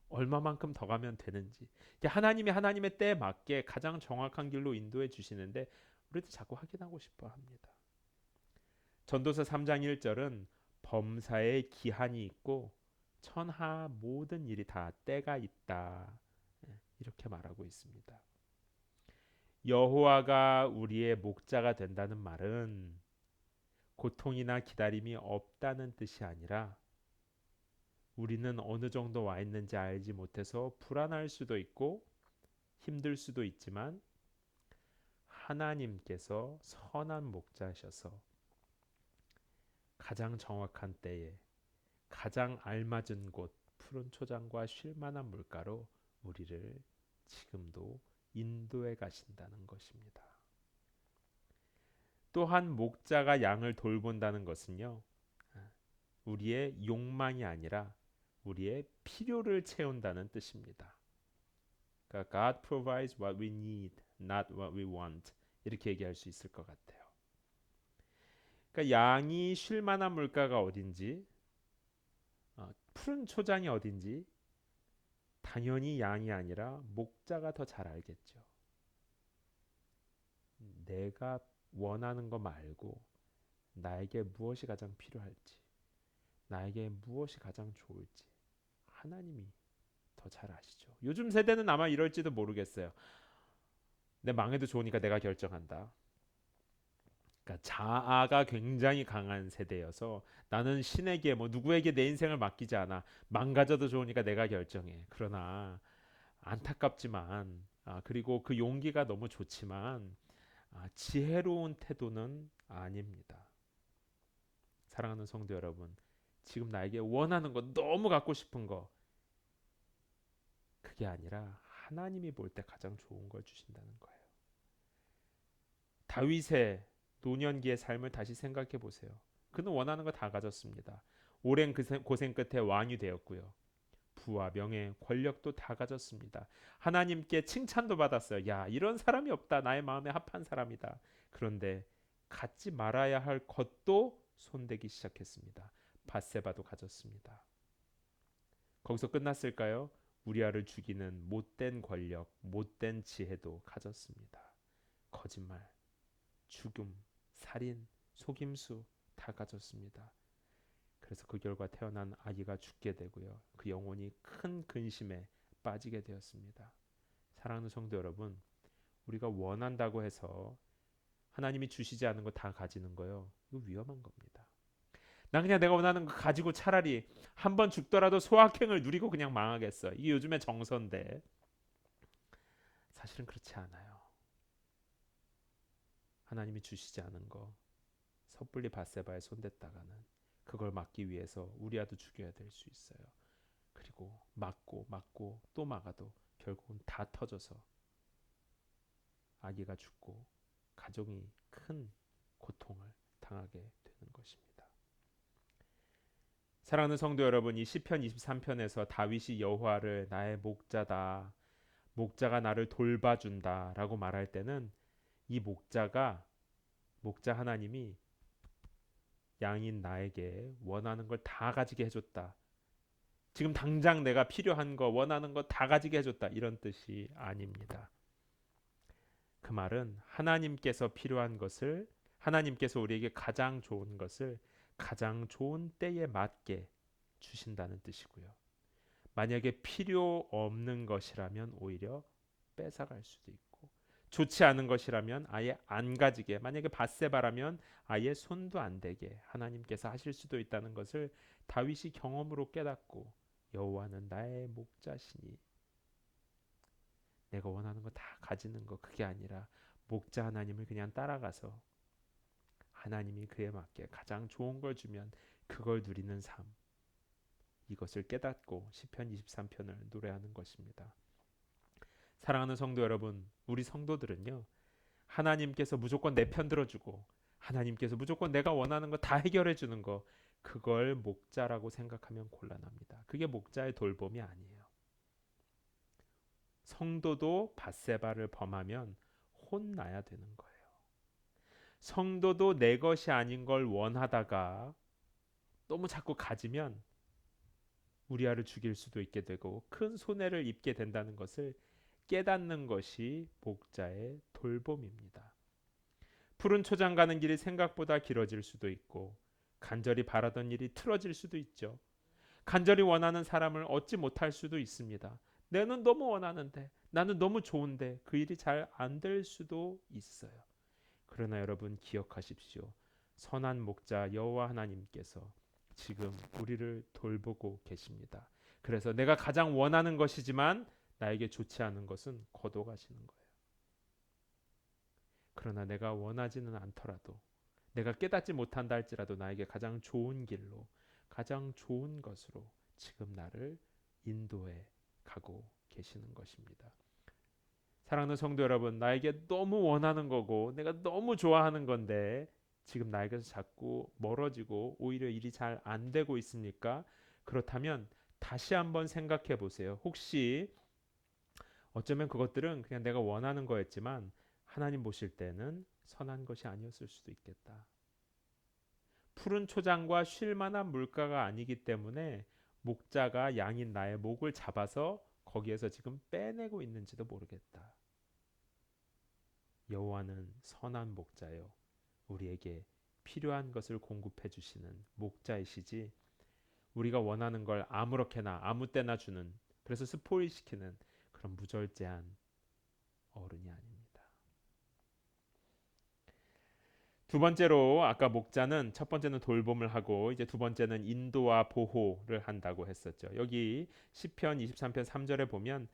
얼마만큼 더 가면 되는지 하나님이 하나님의 때에 맞게 가장 정확한 길로 인도해 주시는데 우리도 자꾸 확인하고 싶어 합니다. 전도서 3장 1절은 범사에 기한이 있고 천하 모든 일이 다 때가 있다. 이렇게 말하고 있습니다. 여호와가 우리의 목자가 된다는 말은 고통이나 기다림이 없다는 뜻이 아니라 우리는 어느 정도 와 있는지 알지 못해서 불안할 수도 있고 힘들 수도 있지만 하나님께서 선한 목자셔서 가장 정확한 때에 가장 알맞은 곳 푸른 초장과 쉴 만한 물가로 우리를 지금도 인도해 가신다는 것입니다. 또한 목자가 양을 돌본다는 것은요. 우리의 욕망이 아니라 우리의 필요를 채운다는 뜻입니다. 그러니까 God provides what we need, not what we want. 이렇게 얘기할 수 있을 것 같아요. 그러니까 양이 쉴 만한 물가가 어딘지, 푸른 초장이 어딘지 당연히 양이 아니라 목자가 더 잘 알겠죠. 내가 원하는 거 말고 나에게 무엇이 가장 필요할지, 나에게 무엇이 가장 좋을지 하나님이 더 잘 아시죠. 요즘 세대는 아마 이럴지도 모르겠어요. 내 망해도 좋으니까 내가 결정한다. 그러니까 자아가 굉장히 강한 세대여서 나는 신에게 뭐 누구에게 내 인생을 맡기지 않아. 망가져도 좋으니까 내가 결정해. 그러나 안타깝지만 그리고 그 용기가 너무 좋지만 지혜로운 태도는 아닙니다. 사랑하는 성도 여러분, 지금 나에게 원하는 거 너무 갖고 싶은 거 그게 아니라 하나님이 볼 때 가장 좋은 걸 주신다는 거예요. 다윗의 노년기의 삶을 다시 생각해 보세요. 그는 원하는 거 다 가졌습니다. 오랜 고생 끝에 왕이 되었고요. 부와 명예, 권력도 다 가졌습니다. 하나님께 칭찬도 받았어요. 야, 이런 사람이 없다. 나의 마음에 합한 사람이다. 그런데 갖지 말아야 할 것도 손대기 시작했습니다. 밧세바도 가졌습니다. 거기서 끝났을까요? 우리아를 죽이는 못된 권력, 못된 지혜도 가졌습니다. 거짓말, 죽음, 살인, 속임수 다 가졌습니다. 그래서 그 결과 태어난 아기가 죽게 되고요. 그 영혼이 큰 근심에 빠지게 되었습니다. 사랑하는 성도 여러분, 우리가 원한다고 해서 하나님이 주시지 않은 거 다 가지는 거요. 이거 위험한 겁니다. 난 그냥 내가 원하는 거 가지고 차라리 한 번 죽더라도 소확행을 누리고 그냥 망하겠어. 이게 요즘의 정서인데 사실은 그렇지 않아요. 하나님이 주시지 않은 거 섣불리 밧세바에 손댔다가는 그걸 막기 위해서 우리아도 죽여야 될 수 있어요. 그리고 막고 또 막아도 결국은 다 터져서 아기가 죽고 가족이 큰 고통을 당하게 되는 것입니다. 사랑하는 성도 여러분, 이 시편 23편에서 다윗이 여호와를 나의 목자다, 목자가 나를 돌봐준다라고 말할 때는 이 목자 하나님이 양인 나에게 원하는 걸 다 가지게 해줬다. 지금 당장 내가 필요한 거 원하는 거 다 가지게 해줬다 이런 뜻이 아닙니다. 그 말은 하나님께서 필요한 것을 하나님께서 우리에게 가장 좋은 것을 가장 좋은 때에 맞게 주신다는 뜻이고요. 만약에 필요 없는 것이라면 오히려 뺏어갈 수도 있고 좋지 않은 것이라면 아예 안 가지게 만약에 밧세바라면 아예 손도 안 대게 하나님께서 하실 수도 있다는 것을 다윗이 경험으로 깨닫고 여호와는 나의 목자시니 내가 원하는 거 다 가지는 거 그게 아니라 목자 하나님을 그냥 따라가서 하나님이 그에 맞게 가장 좋은 걸 주면 그걸 누리는 삶 이것을 깨닫고 시편 23편을 노래하는 것입니다. 사랑하는 성도 여러분, 우리 성도들은요. 하나님께서 무조건 내 편 들어주고 하나님께서 무조건 내가 원하는 거 다 해결해 주는 거 그걸 목자라고 생각하면 곤란합니다. 그게 목자의 돌봄이 아니에요. 성도도 밧세바를 범하면 혼나야 되는 거예요. 성도도 내 것이 아닌 걸 원하다가 너무 자꾸 가지면 우리아를 죽일 수도 있게 되고 큰 손해를 입게 된다는 것을 깨닫는 것이 목자의 돌봄입니다. 푸른 초장 가는 길이 생각보다 길어질 수도 있고 간절히 바라던 일이 틀어질 수도 있죠. 간절히 원하는 사람을 얻지 못할 수도 있습니다. 내는 너무 원하는데 나는 너무 좋은데 그 일이 잘 안 될 수도 있어요. 그러나 여러분 기억하십시오. 선한 목자 여호와 하나님께서 지금 우리를 돌보고 계십니다. 그래서 내가 가장 원하는 것이지만 나에게 좋지 않은 것은 거둬가시는 거예요. 그러나 내가 원하지는 않더라도 내가 깨닫지 못한다 할지라도 나에게 가장 좋은 길로 가장 좋은 것으로 지금 나를 인도해 가고 계시는 것입니다. 사랑하는 성도 여러분, 나에게 너무 원하는 거고 내가 너무 좋아하는 건데 지금 나에게서 자꾸 멀어지고 오히려 일이 잘 안 되고 있습니까? 그렇다면 다시 한번 생각해 보세요. 혹시 어쩌면 그것들은 그냥 내가 원하는 거였지만 하나님 보실 때는 선한 것이 아니었을 수도 있겠다. 푸른 초장과 쉴 만한 물가가 아니기 때문에 목자가 양인 나의 목을 잡아서 거기에서 지금 빼내고 있는지도 모르겠다. 여호와는 선한 목자요 우리에게 필요한 것을 공급해 주시는 목자이시지 우리가 원하는 걸 아무렇게나 아무 때나 주는 그래서 스포일시키는 그런 무절제한 어른이 아닙니다. 두 번째로 아까 목자는 첫 번째는 돌봄을 하고 이제 두 번째는 인도와 보호를 한다고 했었죠. 여기 시편 23편 3절에 보면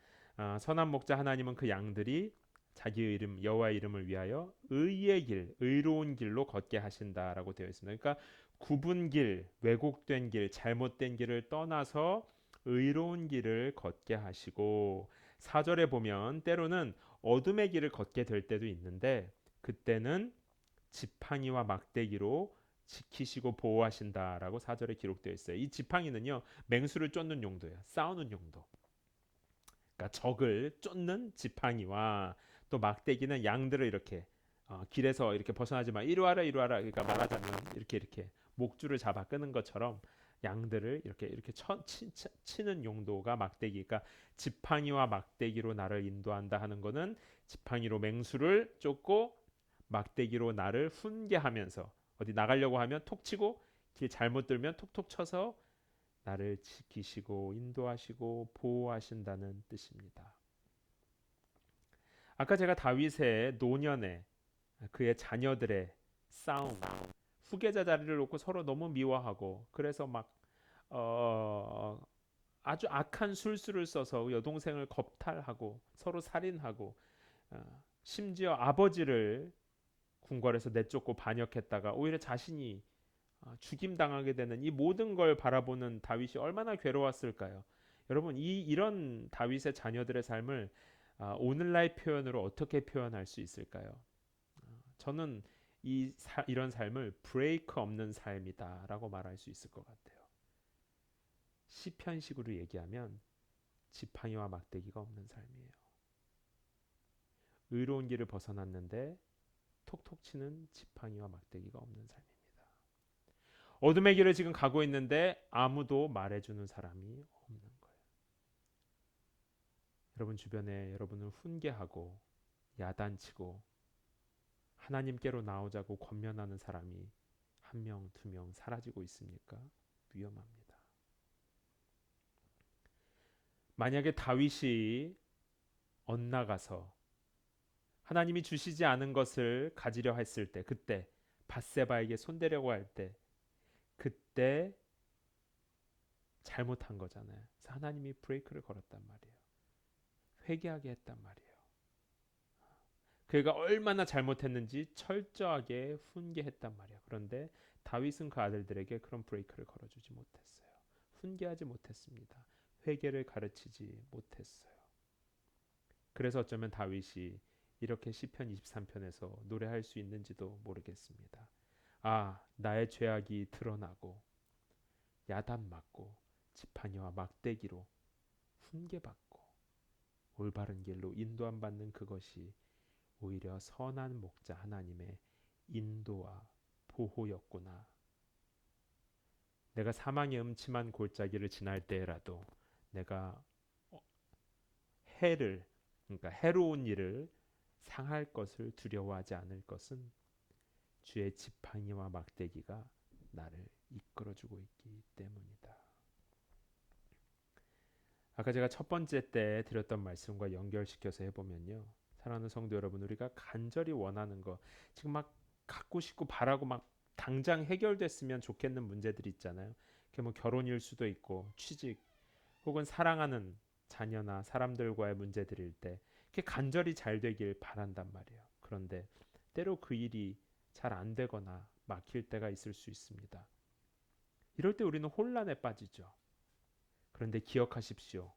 선한 목자 하나님은 그 양들이 자기의 이름 여호와의 이름을 위하여 의의 길, 의로운 길로 걷게 하신다라고 되어 있습니다. 그러니까 굽은 길, 왜곡된 길, 잘못된 길을 떠나서 의로운 길을 걷게 하시고 4절에 보면 때로는 어둠의 길을 걷게 될 때도 있는데 그때는 지팡이와 막대기로 지키시고 보호하신다라고 4절에 기록되어 있어요. 이 지팡이는요 맹수를 쫓는 용도예요. 싸우는 용도. 그러니까 적을 쫓는 지팡이와 또 막대기는 양들을 이렇게 길에서 이렇게 벗어나지 마 이리 와라 이리 와라 그러니까 말하자면 이렇게 목줄을 잡아 끄는 것처럼 양들을 이렇게 치는 용도가 막대기가 지팡이와 막대기로 나를 인도한다 하는 것은 지팡이로 맹수를 쫓고 막대기로 나를 훈계하면서 어디 나가려고 하면 톡 치고 길 잘못 들면 톡톡 쳐서 나를 지키시고 인도하시고 보호하신다는 뜻입니다. 아까 제가 다윗의 노년에 그의 자녀들의 싸움, 후계자 자리를 놓고 서로 너무 미워하고 그래서 막 아주 악한 술수를 써서 여동생을 겁탈하고 서로 살인하고 심지어 아버지를 궁궐에서 내쫓고 반역했다가 오히려 자신이 죽임 당하게 되는 이 모든 걸 바라보는 다윗이 얼마나 괴로웠을까요? 여러분 이런 다윗의 자녀들의 삶을 오늘날 표현으로 어떻게 표현할 수 있을까요? 저는 이런 삶을 브레이크 없는 삶이다라고 말할 수 있을 것 같아요. 시편식으로 얘기하면 지팡이와 막대기가 없는 삶이에요. 의로운 길을 벗어났는데 톡톡 치는 지팡이와 막대기가 없는 삶입니다. 어둠의 길을 지금 가고 있는데 아무도 말해주는 사람이 없는 거예요. 여러분 주변에 여러분을 훈계하고 야단치고 하나님께로 나오자고 권면하는 사람이 한 명, 두 명 사라지고 있습니까? 위험합니다. 만약에 다윗이 엇나가서 하나님이 주시지 않은 것을 가지려 했을 때 그때 밧세바에게 손대려고 할 때 그때 잘못한 거잖아요. 그래서 하나님이 브레이크를 걸었단 말이에요. 회개하게 했단 말이에요. 그가 얼마나 잘못했는지 철저하게 훈계했단 말이에요. 그런데 다윗은 그 아들들에게 그런 브레이크를 걸어주지 못했어요. 훈계하지 못했습니다. 회개를 가르치지 못했어요. 그래서 어쩌면 다윗이 이렇게 시편 23편에서 노래할 수 있는지도 모르겠습니다. 나의 죄악이 드러나고 야단 맞고 지팡이와 막대기로 훈계받고 올바른 길로 인도함 받는 그것이 오히려 선한 목자 하나님의 인도와 보호였구나. 내가 사망의 음침한 골짜기를 지날 때라도 내가 그러니까 해로운 일을 상할 것을 두려워하지 않을 것은 주의 지팡이와 막대기가 나를 이끌어주고 있기 때문이다. 아까 제가 첫 번째 때 드렸던 말씀과 연결시켜서 해보면요. 사랑하는 성도 여러분, 우리가 간절히 원하는 거 지금 막 갖고 싶고 바라고 막 당장 해결됐으면 좋겠는 문제들이 있잖아요. 그게 뭐 결혼일 수도 있고 취직 혹은 사랑하는 자녀나 사람들과의 문제들일 때 그게 간절히 잘 되길 바란단 말이에요. 그런데 때로 그 일이 잘 안 되거나 막힐 때가 있을 수 있습니다. 이럴 때 우리는 혼란에 빠지죠. 그런데 기억하십시오.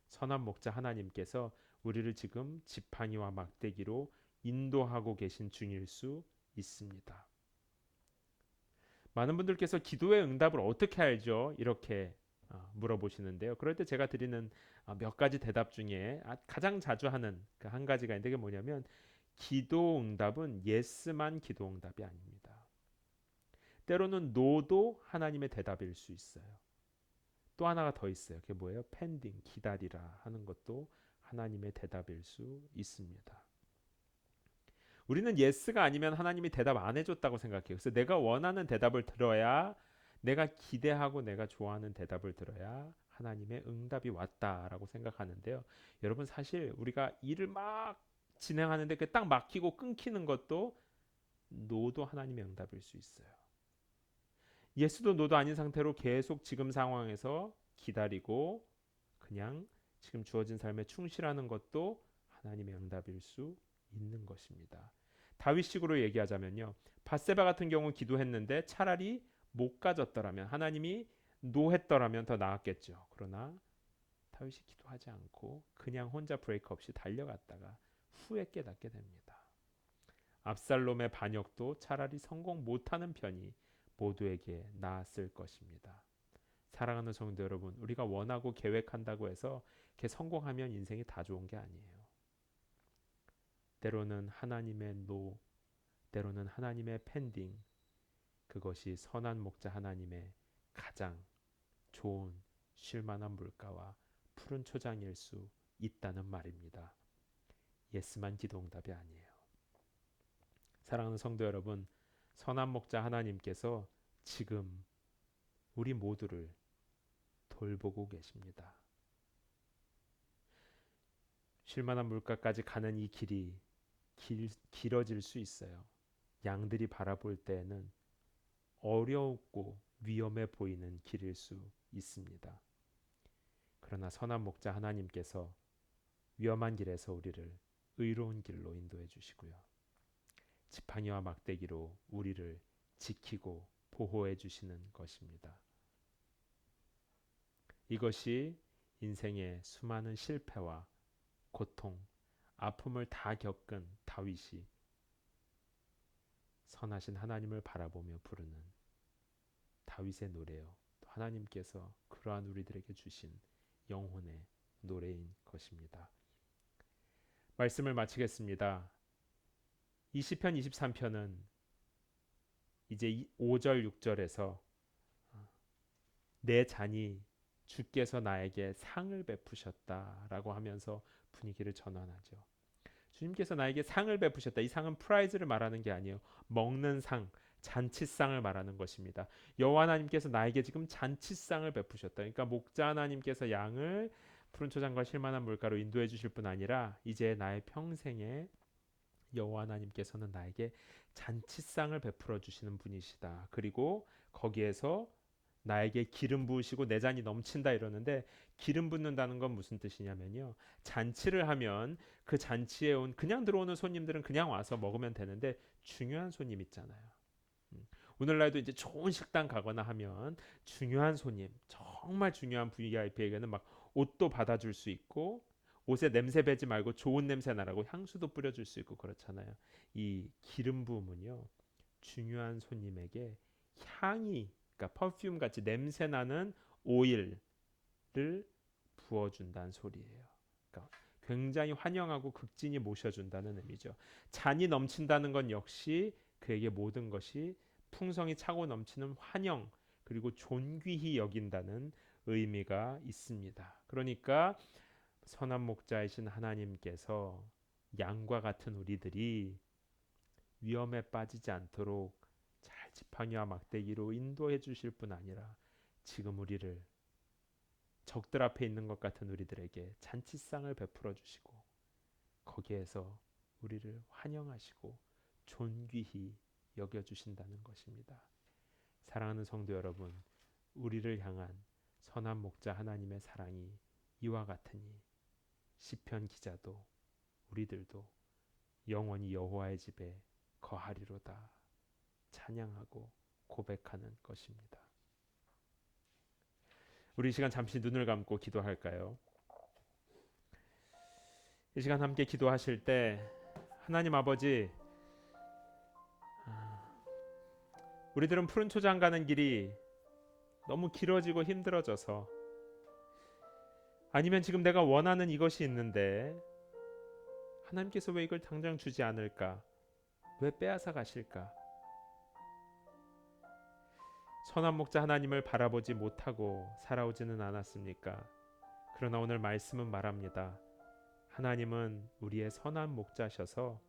선한 목자 하나님께서 우리를 지금 지팡이와 막대기로 인도하고 계신 중일 수 있습니다. 많은 분들께서 기도의 응답을 어떻게 알죠? 이렇게 물어보시는데요. 그럴 때 제가 드리는 몇 가지 대답 중에 가장 자주 하는 그 한 가지가 있는데 그게 뭐냐면 기도 응답은 예스만 기도 응답이 아닙니다. 때로는 노도 하나님의 대답일 수 있어요. 또 하나가 더 있어요. 그게 뭐예요? 펜딩, 기다리라 하는 것도 하나님의 대답일 수 있습니다. 우리는 예스가 아니면 하나님이 대답 안 해줬다고 생각해요. 그래서 내가 원하는 대답을 들어야 내가 기대하고 내가 좋아하는 대답을 들어야 하나님의 응답이 왔다라고 생각하는데요. 여러분 사실 우리가 일을 막 진행하는데 그 딱 막히고 끊기는 것도 노도 하나님의 응답일 수 있어요. 예수도 노도 아닌 상태로 계속 지금 상황에서 기다리고 그냥 지금 주어진 삶에 충실하는 것도 하나님의 응답일 수 있는 것입니다. 다윗식으로 얘기하자면요. 밧세바 같은 경우 기도했는데 차라리 못 가졌더라면 하나님이 노했더라면 더 나았겠죠. 그러나 다윗이 기도하지 않고 그냥 혼자 브레이크 없이 달려갔다가 후에 깨닫게 됩니다. 압살롬의 반역도 차라리 성공 못하는 편이 모두에게 나았을 것입니다. 사랑하는 성도 여러분, 우리가 원하고 계획한다고 해서 이렇게 성공하면 인생이 다 좋은 게 아니에요. 때로는 하나님의 노, 때로는 하나님의 펜딩, 그것이 선한 목자 하나님의 가장 좋은 쉴만한 물가와 푸른 초장일 수 있다는 말입니다. 예스만 기도응답이 아니에요. 사랑하는 성도 여러분, 선한 목자 하나님께서 지금 우리 모두를 돌보고 계십니다. 쉴만한 물가까지 가는 이 길이 길어질 수 있어요. 양들이 바라볼 때에는 어렵고 위험해 보이는 길일 수 있습니다. 그러나 선한 목자 하나님께서 위험한 길에서 우리를 의로운 길로 인도해 주시고요. 지팡이와 막대기로 우리를 지키고 보호해 주시는 것입니다. 이것이 인생의 수많은 실패와 고통, 아픔을 다 겪은 다윗이 선하신 하나님을 바라보며 부르는 다윗의 노래요. 또 하나님께서 그러한 우리들에게 주신 영혼의 노래인 것입니다. 말씀을 마치겠습니다. 이 시편 23편은 이제 5절 6절에서 내 잔이 주께서 나에게 상을 베푸셨다라고 하면서 분위기를 전환하죠. 주님께서 나에게 상을 베푸셨다. 이 상은 프라이즈를 말하는 게 아니에요. 먹는 상, 잔치상을 말하는 것입니다. 여호와 하나님께서 나에게 지금 잔치상을 베푸셨다. 그러니까 목자 하나님께서 양을 푸른 초장과 쉴만한 물가로 인도해 주실 뿐 아니라 이제 나의 평생에 여호와 하나님께서는 나에게 잔치상을 베풀어 주시는 분이시다. 그리고 거기에서 나에게 기름 부으시고 내 잔이 넘친다 이러는데 기름 붓는다는 건 무슨 뜻이냐면요. 잔치를 하면 그 잔치에 온 그냥 들어오는 손님들은 그냥 와서 먹으면 되는데 중요한 손님 있잖아요. 오늘날도 이제 좋은 식당 가거나 하면 중요한 손님, 정말 중요한 VIP에게는 막 옷도 받아줄 수 있고 옷에 냄새 배지 말고 좋은 냄새 나라고 향수도 뿌려줄 수 있고 그렇잖아요. 이 기름 부음은요. 중요한 손님에게 향이 그러니까 퍼퓸 같이 냄새 나는 오일을 부어준다는 소리예요. 그러니까 굉장히 환영하고 극진히 모셔준다는 의미죠. 잔이 넘친다는 건 역시 그에게 모든 것이 풍성이 차고 넘치는 환영 그리고 존귀히 여긴다는 의미가 있습니다. 그러니까 선한 목자이신 하나님께서 양과 같은 우리들이 위험에 빠지지 않도록 잘 지팡이와 막대기로 인도해 주실 뿐 아니라 지금 우리를 적들 앞에 있는 것 같은 우리들에게 잔치상을 베풀어 주시고 거기에서 우리를 환영하시고 존귀히 여겨 주신다는 것입니다. 사랑하는 성도 여러분, 우리를 향한 선한 목자 하나님의 사랑이 이와 같으니 시편 기자도 우리들도 영원히 여호와의 집에 거하리로다 찬양하고 고백하는 것입니다. 우리 이 시간 잠시 눈을 감고 기도할까요? 이 시간 함께 기도하실 때 하나님 아버지 우리들은 푸른 초장 가는 길이 너무 길어지고 힘들어져서 아니면 지금 내가 원하는 이것이 있는데 하나님께서 왜 이걸 당장 주지 않을까? 왜 빼앗아 가실까? 선한 목자 하나님을 바라보지 못하고 살아오지는 않았습니까? 그러나 오늘 말씀은 말합니다. 하나님은 우리의 선한 목자셔서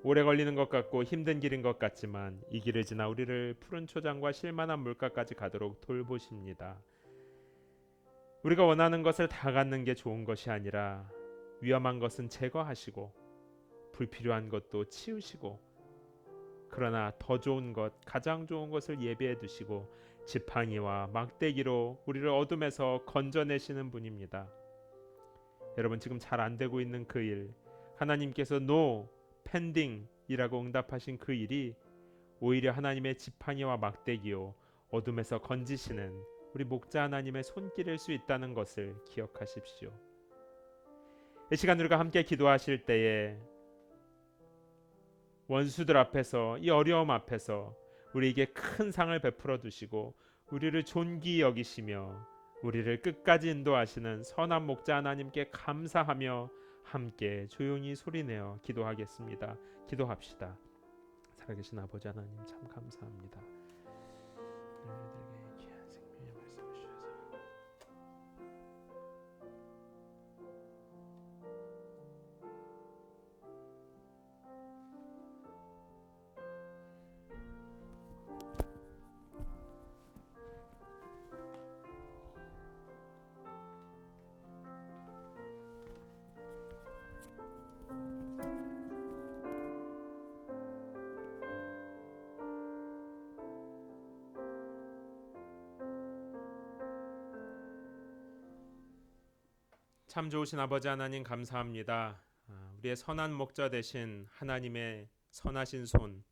오래 걸리는 것 같고 힘든 길인 것 같지만 이 길을 지나 우리를 푸른 초장과 쉴만한 물가까지 가도록 돌보십니다. 우리가 원하는 것을 다 갖는 게 좋은 것이 아니라 위험한 것은 제거하시고 불필요한 것도 치우시고 그러나 더 좋은 것, 가장 좋은 것을 예비해 두시고 지팡이와 막대기로 우리를 어둠에서 건져내시는 분입니다. 여러분 지금 잘 안 되고 있는 그 일, 하나님께서 no, pending이라고 응답하신 그 일이 오히려 하나님의 지팡이와 막대기요 어둠에서 건지시는 우리 목자 하나님의 손길일 수 있다는 것을 기억하십시오. 이 시간 우리가 함께 기도하실 때에 원수들 앞에서 이 어려움 앞에서 우리에게 큰 상을 베풀어 두시고 우리를 존귀히 여기시며 우리를 끝까지 인도하시는 선한 목자 하나님께 감사하며 함께 조용히 소리내어 기도하겠습니다. 기도합시다. 살아계신 아버지 하나님 참 감사합니다. 우리들에게 귀한 생명의 말씀을 주셔서 참 좋으신 아버지 하나님 감사합니다. 우리의 선한 목자 되신 하나님의 선하신 손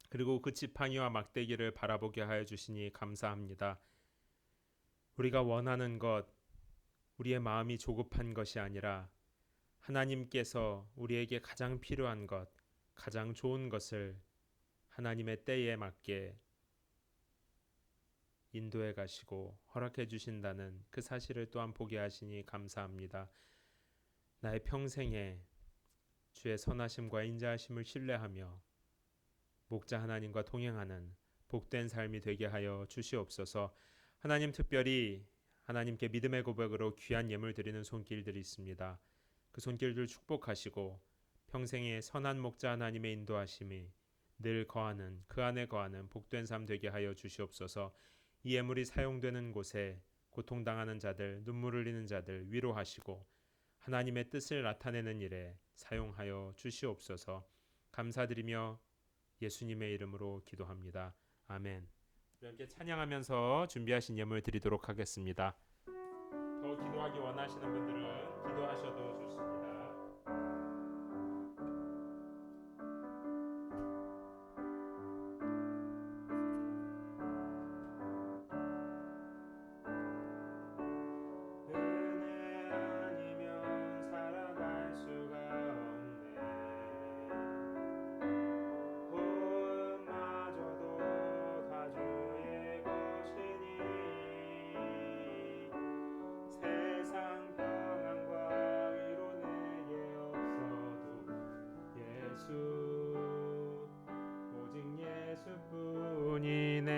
그리고 그 지팡이와 막대기를 바라보게 하여 주시니 감사합니다. 우리가 원하는 것, 우리의 마음이 조급한 것이 아니라 하나님께서 우리에게 가장 필요한 것, 가장 좋은 것을 하나님의 때에 맞게 인도해 가시고 허락해 주신다는 그 사실을 또한 보게 하시니 감사합니다. 나의 평생에 주의 선하심과 인자하심을 신뢰하며 목자 하나님과 동행하는 복된 삶이 되게 하여 주시옵소서. 하나님 특별히 하나님께 믿음의 고백으로 귀한 예물 드리는 손길들이 있습니다. 그 손길들 축복하시고 평생에 선한 목자 하나님의 인도하심이 늘 거하는 그 안에 거하는 복된 삶 되게 하여 주시옵소서. 이 예물이 사용되는 곳에 고통당하는 자들, 눈물 흘리는 자들 위로하시고 하나님의 뜻을 나타내는 일에 사용하여 주시옵소서. 감사드리며 예수님의 이름으로 기도합니다. 아멘. 함께 찬양하면서 준비하신 예물 드리도록 하겠습니다. 더 기도하기 원하시는 분들은 기도하셔도 좋습니다. 은혜 아니면 살아갈 수가 없네. 호흡마저도 다 주의 것이니 세상 평안과 위로 내게 없어도 예수 오직 예수뿐이네.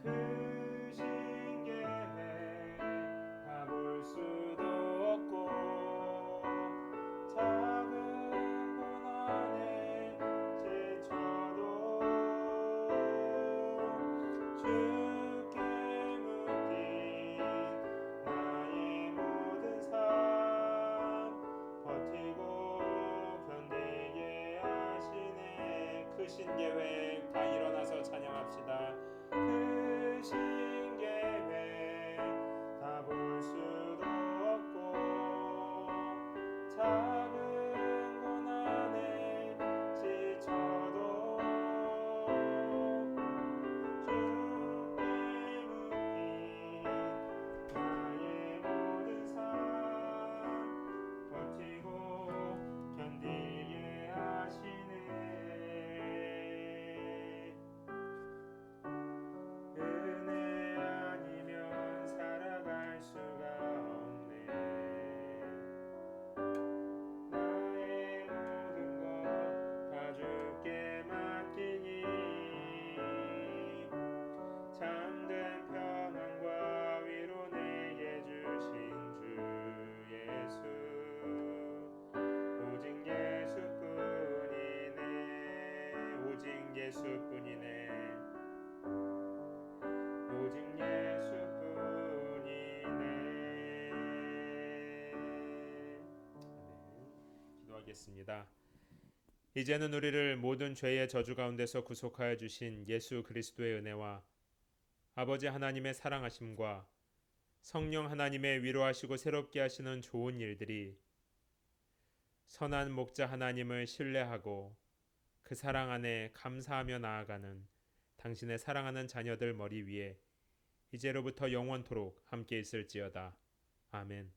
그 신계획 다 볼 수도 없고 작은 고난에 지쳐도 주께 묶인 나의 모든 삶 버티고 견디게 하시네. 그 신계획 다 일어나서 찬양합시다. 그 신계획 다 볼 수도 없고 작은 고난에 지쳐도 주께 묶인 나의 모든 삶 버티고 견디게 하시네. 예수뿐이네. 오직 예수뿐이네. 아멘. 기도하겠습니다. 이제는 우리를 모든 죄의 저주 가운데서 구속하여 주신 예수 그리스도의 은혜와 아버지 하나님의 사랑하심과 성령 하나님의 위로하시고 새롭게 하시는 좋은 일들이 선한 목자 하나님을 신뢰하고 그 사랑 안에 감사하며 나아가는 당신의 사랑하는 자녀들 머리 위에 이제로부터 영원토록 함께 있을지어다. 아멘.